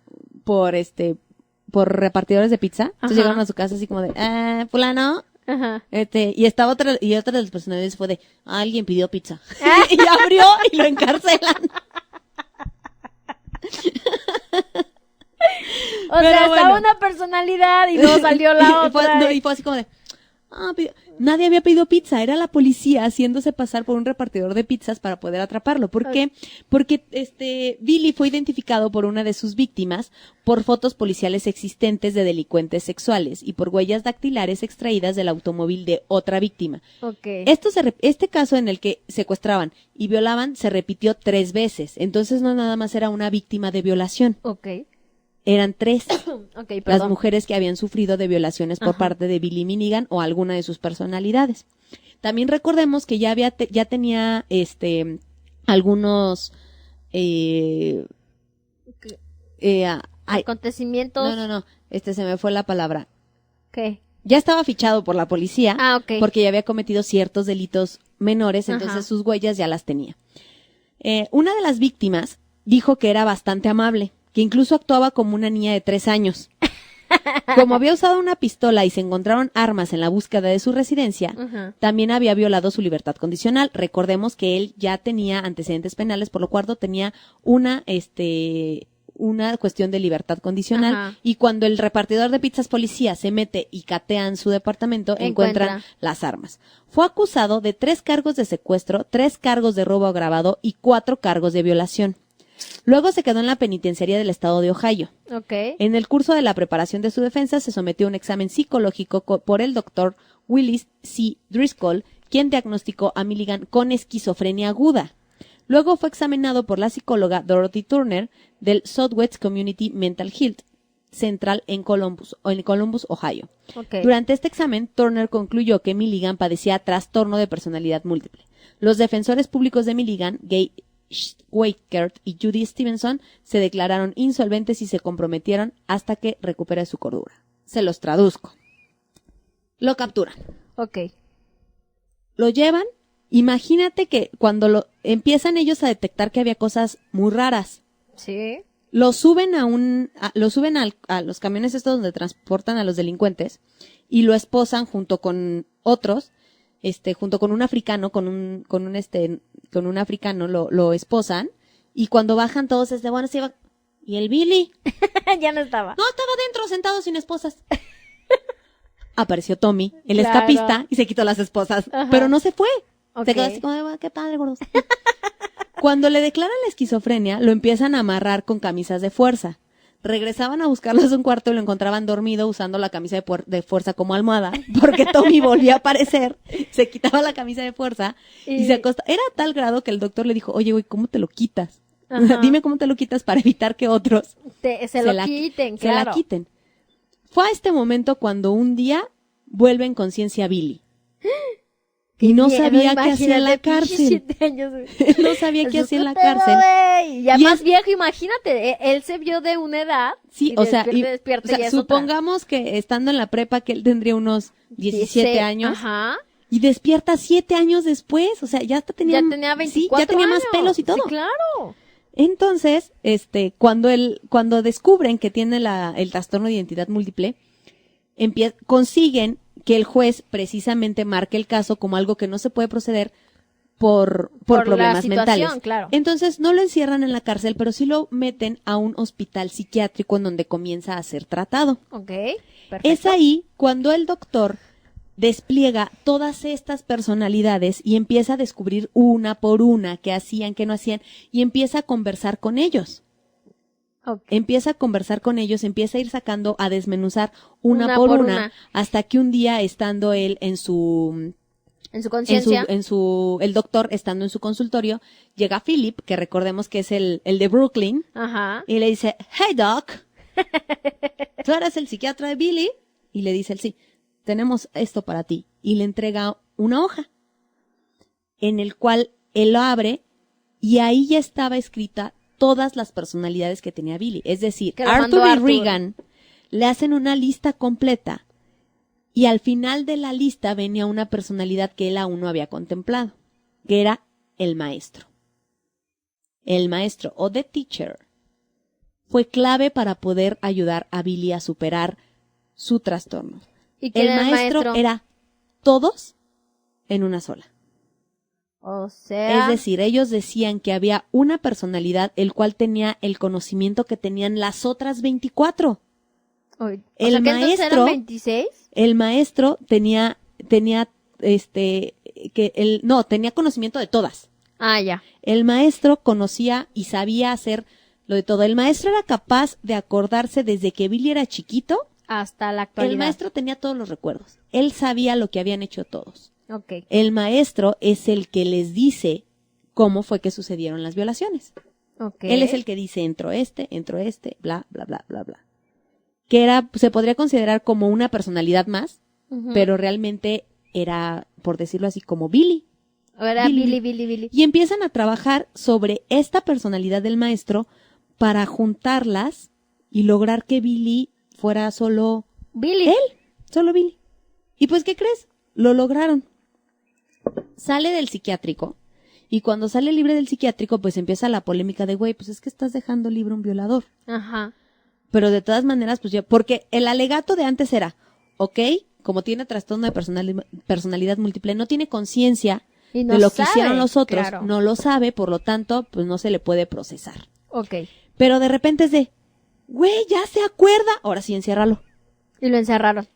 repartidores de pizza. Entonces Ajá. llegaron a su casa así como de, fulano. Ajá. Y estaba otra de las personalidades fue de, alguien pidió pizza. Y abrió y lo encarcelan. O sea, estaba una personalidad y luego salió la otra. Y fue así como de, nadie había pedido pizza, era la policía haciéndose pasar por un repartidor de pizzas para poder atraparlo. ¿Por qué? Porque Billy fue identificado por una de sus víctimas por fotos policiales existentes de delincuentes sexuales y por huellas dactilares extraídas del automóvil de otra víctima. Okay. Este caso en el que secuestraban y violaban se repitió 3 veces, entonces no nada más era una víctima de violación. Okay. Eran 3 Okay, perdón. las mujeres que habían sufrido de violaciones por parte de Billy Minigan o alguna de sus personalidades. También recordemos que ya tenía algunos acontecimientos. No, se me fue la palabra. ¿Qué? Ya estaba fichado por la policía. Okay. Porque ya había cometido ciertos delitos menores, entonces Ajá. sus huellas ya las tenía. Una de las víctimas dijo que era bastante amable, que incluso actuaba como una niña de 3 años. Como había usado una pistola y se encontraron armas en la búsqueda de su residencia, Ajá. también había violado su libertad condicional. Recordemos que él ya tenía antecedentes penales, por lo cual tenía una cuestión de libertad condicional. Ajá. Y cuando el repartidor de pizzas policía se mete y catea en su departamento, encuentran las armas. Fue acusado de 3 cargos de secuestro, 3 cargos de robo agravado y 4 cargos de violación. Luego se quedó en la penitenciaría del estado de Ohio. Okay. En el curso de la preparación de su defensa se sometió a un examen psicológico por el doctor Willis C. Driscoll, quien diagnosticó a Milligan con esquizofrenia aguda. Luego fue examinado por la psicóloga Dorothy Turner del Southwest Community Mental Health Central en Columbus, Ohio. Okay. Durante este examen, Turner concluyó que Milligan padecía trastorno de personalidad múltiple. Los defensores públicos de Milligan, Gay Wakert y Judy Stevenson, se declararon insolventes y se comprometieron hasta que recupere su cordura. Se los traduzco. Lo capturan. Okay. Lo llevan. Imagínate que cuando empiezan ellos a detectar que había cosas muy raras, Sí. lo suben a los camiones estos donde transportan a los delincuentes y lo esposan junto con otros, junto con un africano, con un africano lo esposan, y cuando bajan todos bueno, se iba, ¿y el Billy? Ya no estaba. No, estaba dentro sentado sin esposas. Apareció Tommy, el Claro. escapista, y se quitó las esposas, Ajá. pero no se fue. Ok. Se quedó así como de, qué padre, gordos. Cuando le declaran la esquizofrenia, lo empiezan a amarrar con camisas de fuerza. Regresaban a buscarlo a un cuarto y lo encontraban dormido usando la camisa de fuerza como almohada, porque Tommy volvía a aparecer, se quitaba la camisa de fuerza y se acostaba. Era a tal grado que el doctor le dijo, oye, güey, ¿cómo te lo quitas? Ajá. Dime cómo te lo quitas para evitar que otros Se lo quiten, se la claro. quiten. Fue a este momento cuando un día vuelve en conciencia a Billy. Y no sabía qué hacía en la cárcel. 17 años, Él no sabía qué hacía en la cárcel. Ya más viejo, imagínate, él se vio de una edad. Sí, o sea, supongamos que estando en la prepa que él tendría unos 17 años. Ajá. Y despierta 7 años después, o sea, ya tenía 24 sí, ya tenía años. Más pelos y todo. Sí, claro. Entonces, cuando descubren que tiene el trastorno de identidad múltiple, consiguen que el juez precisamente marque el caso como algo que no se puede proceder por problemas mentales. Claro. Entonces no lo encierran en la cárcel, pero sí lo meten a un hospital psiquiátrico en donde comienza a ser tratado. Ok, perfecto. Es ahí cuando el doctor despliega todas estas personalidades y empieza a descubrir una por una qué hacían, qué no hacían, y empieza a conversar con ellos. Okay. Empieza a conversar con ellos, empieza a ir sacando, a desmenuzar una por una, hasta que un día, estando él en su conciencia, el doctor estando en su consultorio, llega Philip, que recordemos que es el de Brooklyn, ajá, y le dice, "Hey Doc, ¿tú eres el psiquiatra de Billy?" Y le dice él, "Sí, tenemos esto para ti", y le entrega una hoja en el cual él lo abre y ahí ya estaba escrita todas las personalidades que tenía Billy. Es decir, Arthur y Regan le hacen una lista completa y al final de la lista venía una personalidad que él aún no había contemplado, que era el maestro. El maestro, o the teacher, fue clave para poder ayudar a Billy a superar su trastorno. ¿Y quién el maestro era todos en una sola. O sea, es decir, ellos decían que había una personalidad el cual tenía el conocimiento que tenían las otras 24. El maestro, ¿eran 26? El maestro tenía conocimiento de todas. Ah, ya. El maestro conocía y sabía hacer lo de todo. El maestro era capaz de acordarse desde que Billy era chiquito hasta la actualidad. El maestro tenía todos los recuerdos. Él sabía lo que habían hecho todos. Okay. El maestro es el que les dice cómo fue que sucedieron las violaciones. Okay. Él es el que dice, entró este, bla, bla, bla, bla, bla. Que se podría considerar como una personalidad más, pero realmente era, por decirlo así, como Billy. Era Billy. Y empiezan a trabajar sobre esta personalidad del maestro para juntarlas y lograr que Billy fuera solo Billy. Él, solo Billy. Y pues, ¿qué crees? Lo lograron. Sale del psiquiátrico y cuando sale libre del psiquiátrico pues empieza la polémica de, güey, pues es que estás dejando libre a un violador. Ajá. Pero de todas maneras, pues ya, porque el alegato de antes era, ok, como tiene trastorno de personalidad múltiple, no tiene conciencia de lo que hicieron los otros, claro. No lo sabe, por lo tanto, pues no se le puede procesar. Ok. Pero de repente es de, güey, ya se acuerda, ahora sí, enciérralo. Y lo encerraron.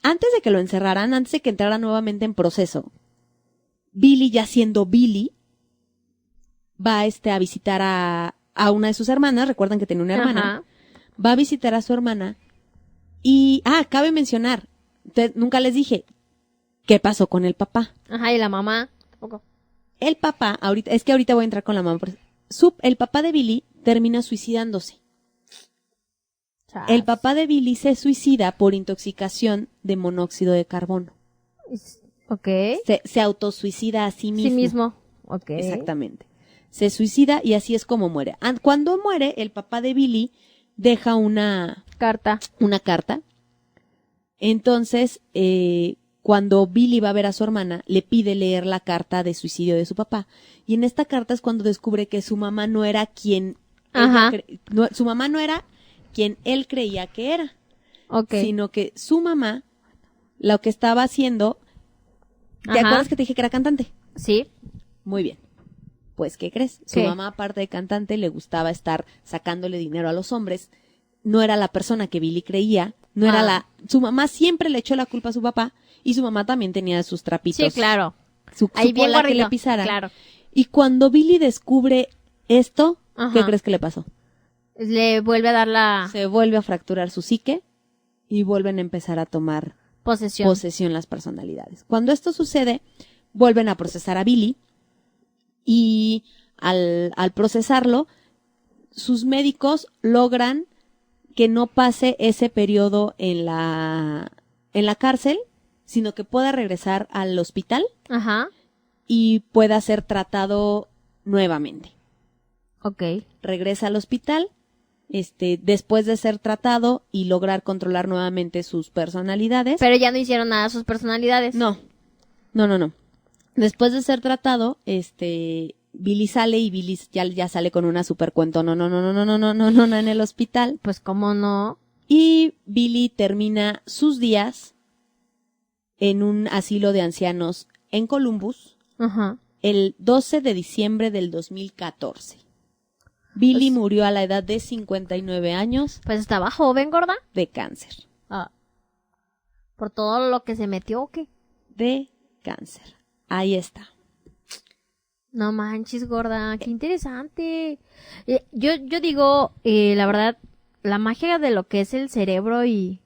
Antes de que lo encerraran, antes de que entrara nuevamente en proceso, Billy, ya siendo Billy, va a visitar a una de sus hermanas, recuerdan que tenía una hermana, ajá. Va a visitar a su hermana y, cabe mencionar, nunca les dije, ¿qué pasó con el papá? Ajá, y la mamá, tampoco. El papá, ahorita voy a entrar con la mamá, el papá de Billy termina suicidándose. Chas. El papá de Billy se suicida por intoxicación de monóxido de carbono. Ok. Se autosuicida a sí mismo. Sí mismo. Ok. Exactamente. Se suicida y así es como muere. Cuando muere, el papá de Billy deja una carta. Entonces, cuando Billy va a ver a su hermana, le pide leer la carta de suicidio de su papá. Y en esta carta es cuando descubre que su mamá no era quien... su mamá no era quien él creía que era. Okay. Sino que su mamá, lo que estaba haciendo... ¿Te acuerdas que te dije que era cantante? Sí. Muy bien. Pues, ¿qué crees? Su mamá, aparte de cantante, le gustaba estar sacándole dinero a los hombres. No era la persona que Billy creía. No era su mamá siempre le echó la culpa a su papá. Y su mamá también tenía sus trapitos. Sí, claro. Su cola que le pisara. Claro. Y cuando Billy descubre esto, ¿qué crees que le pasó? Le vuelve a dar Se vuelve a fracturar su psique y vuelven a empezar a tomar posesión las personalidades. Cuando esto sucede, vuelven a procesar a Billy y al procesarlo, sus médicos logran que no pase ese periodo en la cárcel, sino que pueda regresar al hospital Ajá. y pueda ser tratado nuevamente. Ok. Regresa al hospital, después de ser tratado y lograr controlar nuevamente sus personalidades. Pero ya no hicieron nada a sus personalidades. No. Después de ser tratado, Billy sale y Billy ya sale con una super cuento no en el hospital. Pues cómo no. Y Billy termina sus días en un asilo de ancianos en Columbus. Ajá. El 12 de diciembre del 2014. Billy murió a la edad de 59 años. Pues estaba joven, gorda. De cáncer. Ah. ¿Por todo lo que se metió o qué? De cáncer. Ahí está. No manches, gorda. Qué interesante. Yo digo, la verdad, la magia de lo que es el cerebro y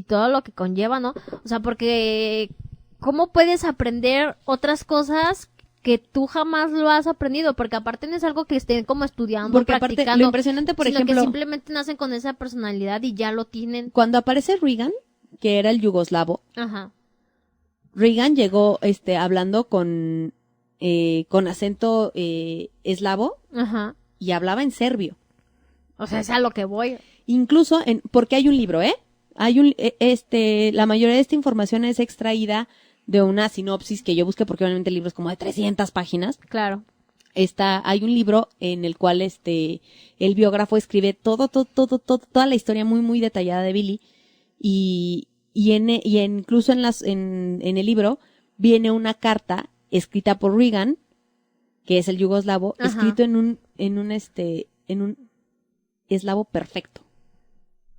todo lo que conlleva, ¿no? O sea, porque ¿cómo puedes aprender otras cosas que tú jamás lo has aprendido? Porque aparte no es algo que estén como estudiando, porque practicando. Aparte, lo impresionante, por sino ejemplo, que simplemente nacen con esa personalidad y ya lo tienen. Cuando aparece Reagan, que era el yugoslavo, Ajá. Reagan llegó hablando con acento eslavo. Ajá. Y hablaba en serbio. O sea, es a lo que voy. Incluso porque hay un libro, la mayoría de esta información es extraída de una sinopsis que yo busqué, porque obviamente el libro es como de 300 páginas. Claro. Hay un libro en el cual el biógrafo escribe toda la historia muy, muy detallada de Billy. Y incluso en el libro viene una carta escrita por Reagan, que es el yugoslavo, Ajá. escrito en un eslavo perfecto.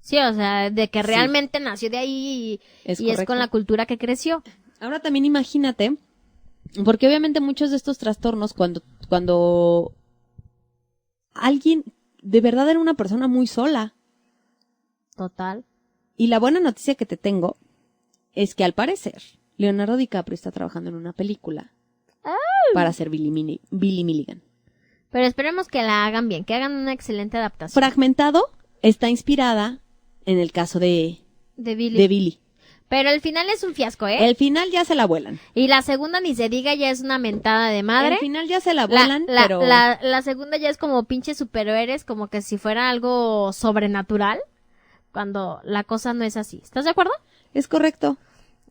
Sí, o sea, de que realmente nació de ahí y es con la cultura que creció. Ahora también imagínate, porque obviamente muchos de estos trastornos, cuando alguien de verdad era una persona muy sola. Total. Y la buena noticia que te tengo es que al parecer Leonardo DiCaprio está trabajando en una película para ser Billy Milligan. Pero esperemos que la hagan bien, que hagan una excelente adaptación. Fragmentado está inspirada en el caso de Billy. Pero el final es un fiasco, ¿eh? El final ya se la vuelan. Y la segunda, ni se diga, ya es una mentada de madre. El final ya se la vuelan, pero... La segunda ya es como pinches superhéroes, como que si fuera algo sobrenatural, cuando la cosa no es así. ¿Estás de acuerdo? Es correcto.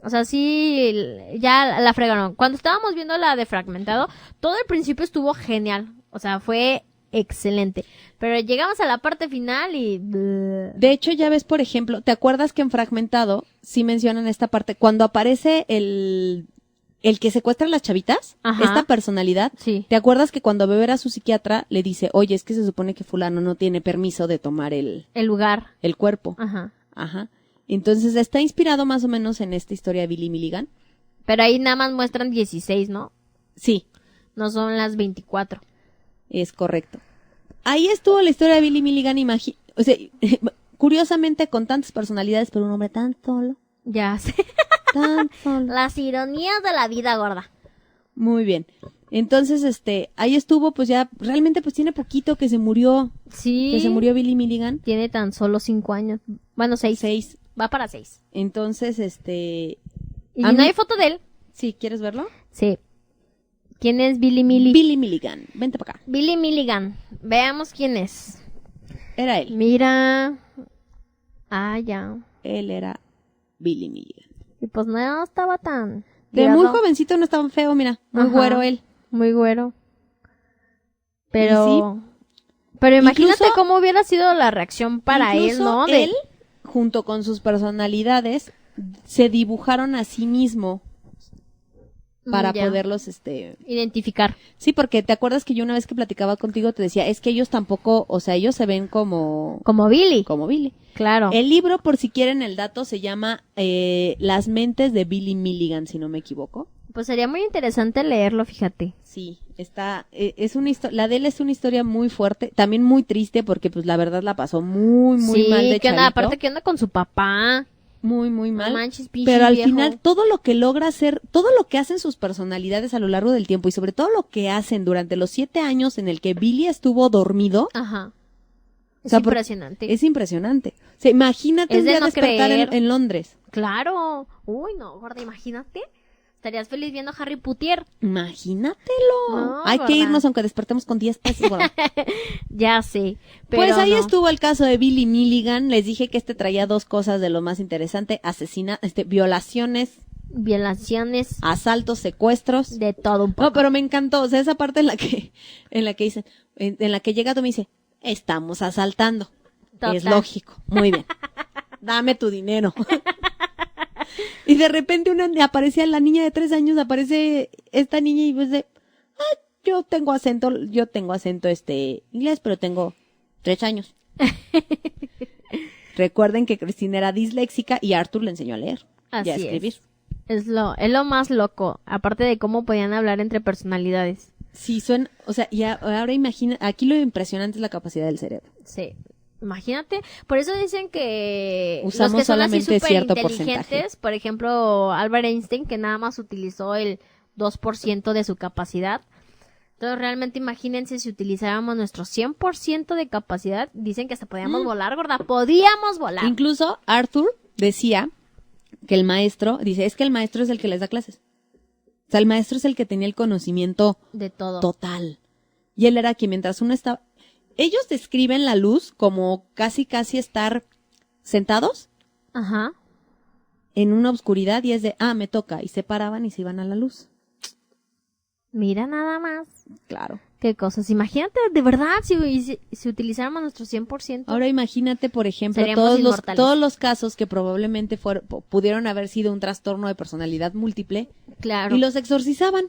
O sea, sí, ya la fregaron. Cuando estábamos viendo la de Fragmentado, todo el principio estuvo genial. O sea, fue excelente. Pero llegamos a la parte final y... De hecho, ya ves, por ejemplo, ¿te acuerdas que en Fragmentado sí mencionan esta parte? Cuando aparece el que secuestra a las chavitas, Ajá. Esta personalidad, sí. ¿Te acuerdas que cuando va a ver a su psiquiatra le dice, oye, es que se supone que fulano no tiene permiso de tomar el lugar, el cuerpo? Ajá. Ajá. Entonces está inspirado más o menos en esta historia de Billy Milligan. Pero ahí nada más muestran 16, ¿no? Sí. No son las 24. Es correcto. Ahí estuvo la historia de Billy Milligan, o sea, curiosamente con tantas personalidades, pero un hombre tan solo. Ya sé. Tan solo. Las ironías de la vida, gorda. Muy bien. Entonces, ahí estuvo, pues ya, realmente pues tiene poquito que se murió. Sí. Que se murió Billy Milligan. Tiene tan solo 5 años. Bueno, 6. 6. Va para 6. Entonces, ¿Y no hay foto de él? Sí, ¿quieres verlo? Sí. ¿Quién es Billy Milligan? Billy Milligan. Vente para acá. Billy Milligan. Veamos quién es. Era él. Mira. Ah, ya. Él era Billy Milligan. Y pues no estaba tan... De muy jovencito, no estaba feo, mira. Muy güero él. Muy güero. Pero... Sí. Pero imagínate cómo hubiera sido la reacción para él, ¿no? Él, junto con sus personalidades, se dibujaron a sí mismo para poderlos identificar. Sí, porque te acuerdas que yo una vez que platicaba contigo te decía, es que ellos tampoco, o sea, ellos se ven como Billy. Como Billy. Claro. El libro, por si quieren el dato, se llama Las mentes de Billy Milligan, si no me equivoco. Pues sería muy interesante leerlo, fíjate. Sí, es una historia, la de él es una historia muy fuerte, también muy triste porque pues la verdad la pasó muy, muy mal de chavito. Aparte que anda con su papá. Muy, muy mal. No manches, pinche pero al viejo. final todo lo que logra hacer, todo lo que hacen sus personalidades a lo largo del tiempo y sobre todo lo que hacen durante los 7 años en el que Billy estuvo dormido, Ajá. O sea, impresionante. Es impresionante. O sea, imagínate un día despertar en Londres. Claro. Uy, no, gorda, imagínate. Estarías feliz viendo a Harry Potter. Imagínatelo. No, Hay gorda. que irnos aunque despertemos con 10 pesos, gorda. Ya sé. Pero Pues ahí no. estuvo el caso de Billy Milligan. Les dije que traía dos cosas de lo más interesante. Violaciones, Asaltos, secuestros. de todo un poco. No, pero me encantó. O sea, esa parte en la que dicen, en la que llega tú me dice, estamos asaltando. Total. Es lógico. Muy bien. Dame tu dinero. Y de repente aparecía la niña de 3 años, aparece esta niña y pues yo tengo acento inglés, pero tengo 3 años. Recuerden que Cristina era disléxica y Arthur le enseñó a leer y a escribir. Es lo más loco, aparte de cómo podían hablar entre personalidades. Sí, o sea, y ahora imagina, aquí lo impresionante es la capacidad del cerebro. Sí. Imagínate, por eso dicen que usamos los que son así solamente súper cierto inteligentes, porcentaje. por ejemplo, Albert Einstein, que nada más utilizó el 2% de su capacidad. Entonces, realmente imagínense si utilizáramos nuestro 100% de capacidad, dicen que hasta podíamos volar, gorda, podíamos volar. Incluso Arthur decía que el maestro es que el maestro es el que les da clases. O sea, el maestro es el que tenía el conocimiento de todo. Total. Y él era quien mientras uno estaba... Ellos describen la luz como casi estar sentados Ajá. en una oscuridad y es de, me toca. Y se paraban y se iban a la luz. Mira nada más. Claro. Qué cosas. Imagínate, de verdad, si utilizáramos nuestro 100%. Ahora imagínate, por ejemplo, Seríamos todos los casos que probablemente pudieron haber sido un trastorno de personalidad múltiple. Claro. Y los exorcizaban.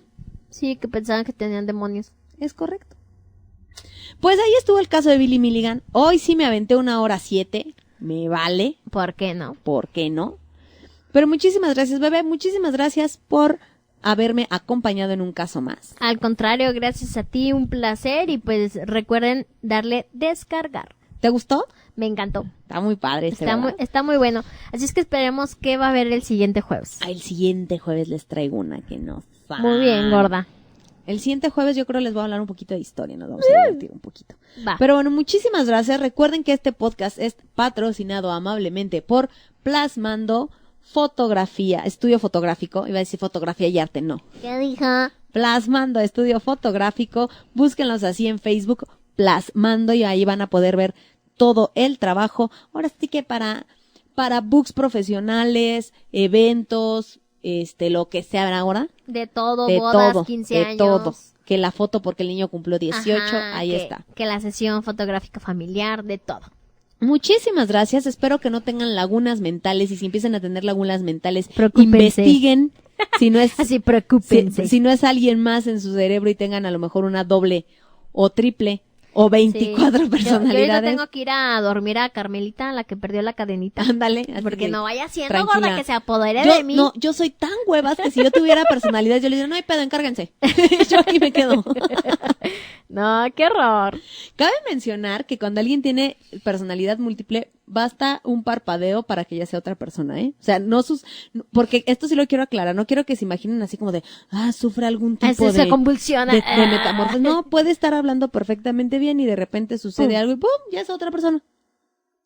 Sí, que pensaban que tenían demonios. Es correcto. Pues ahí estuvo el caso de Billy Milligan. Hoy sí me aventé 1:07. Me vale. ¿Por qué no? ¿Por qué no? Pero muchísimas gracias, bebé. Muchísimas gracias por haberme acompañado en un caso más. Al contrario, gracias a ti, un placer. Y pues recuerden darle descargar. ¿Te gustó? Me encantó. Está muy padre. Está muy bueno. Así es que esperemos que va a haber el siguiente jueves. El siguiente jueves les traigo una que no sabe. Muy bien, gorda. El siguiente jueves yo creo les voy a hablar un poquito de historia, nos vamos a divertir un poquito. Va. Pero bueno, muchísimas gracias. Recuerden que este podcast es patrocinado amablemente por Plasmando Fotografía, Estudio Fotográfico. Iba a decir fotografía y arte, no. ¿Qué dijo? Plasmando Estudio Fotográfico. Búsquenlos así en Facebook, Plasmando, y ahí van a poder ver todo el trabajo. Ahora sí que para books profesionales, eventos, lo que sea ahora. De todo, bodas, todo, 15 de años. todo. Que la foto porque el niño cumplió 18, Ajá, ahí que, está. Que la sesión fotográfica familiar, de todo. Muchísimas gracias, espero que no tengan lagunas mentales y si empiezan a tener lagunas mentales, Preocúpense. investiguen si no es Así, preocúpense. si no es alguien más en su cerebro y tengan a lo mejor una doble o triple o 24 Sí. personalidades. Yo ahorita tengo que ir a dormir a Carmelita, la que perdió la cadenita. Ándale. así Porque que, no vaya siendo tranquila. gorda que se apodere de mí. No, yo soy tan huevas que si yo tuviera personalidad, yo le diría, no hay pedo, encárguense. Yo aquí me quedo. No, qué horror. Cabe mencionar que cuando alguien tiene personalidad múltiple, basta un parpadeo para que ya sea otra persona, ¿eh? O sea, porque esto sí lo quiero aclarar, no quiero que se imaginen así como de, sufre algún tipo Se convulsiona. de metamorfosis. No, puede estar hablando perfectamente bien y de repente sucede ¡Pum! algo y ¡pum! Ya es otra persona.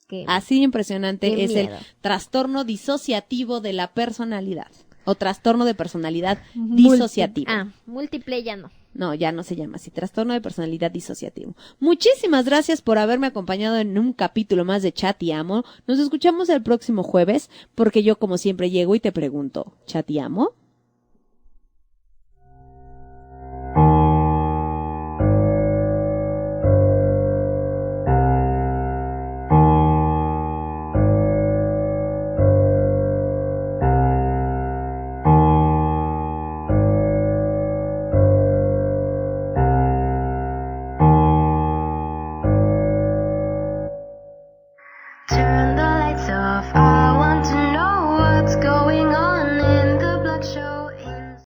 Qué- Así impresionante Qué es miedo. el trastorno disociativo de la personalidad. O trastorno de personalidad Multi- disociativo. Múltiple ya no. No, ya no se llama así, trastorno de personalidad disociativo. Muchísimas gracias por haberme acompañado en un capítulo más de Chat y Amo. Nos escuchamos el próximo jueves, porque yo como siempre llego y te pregunto, ¿Chat y Amo?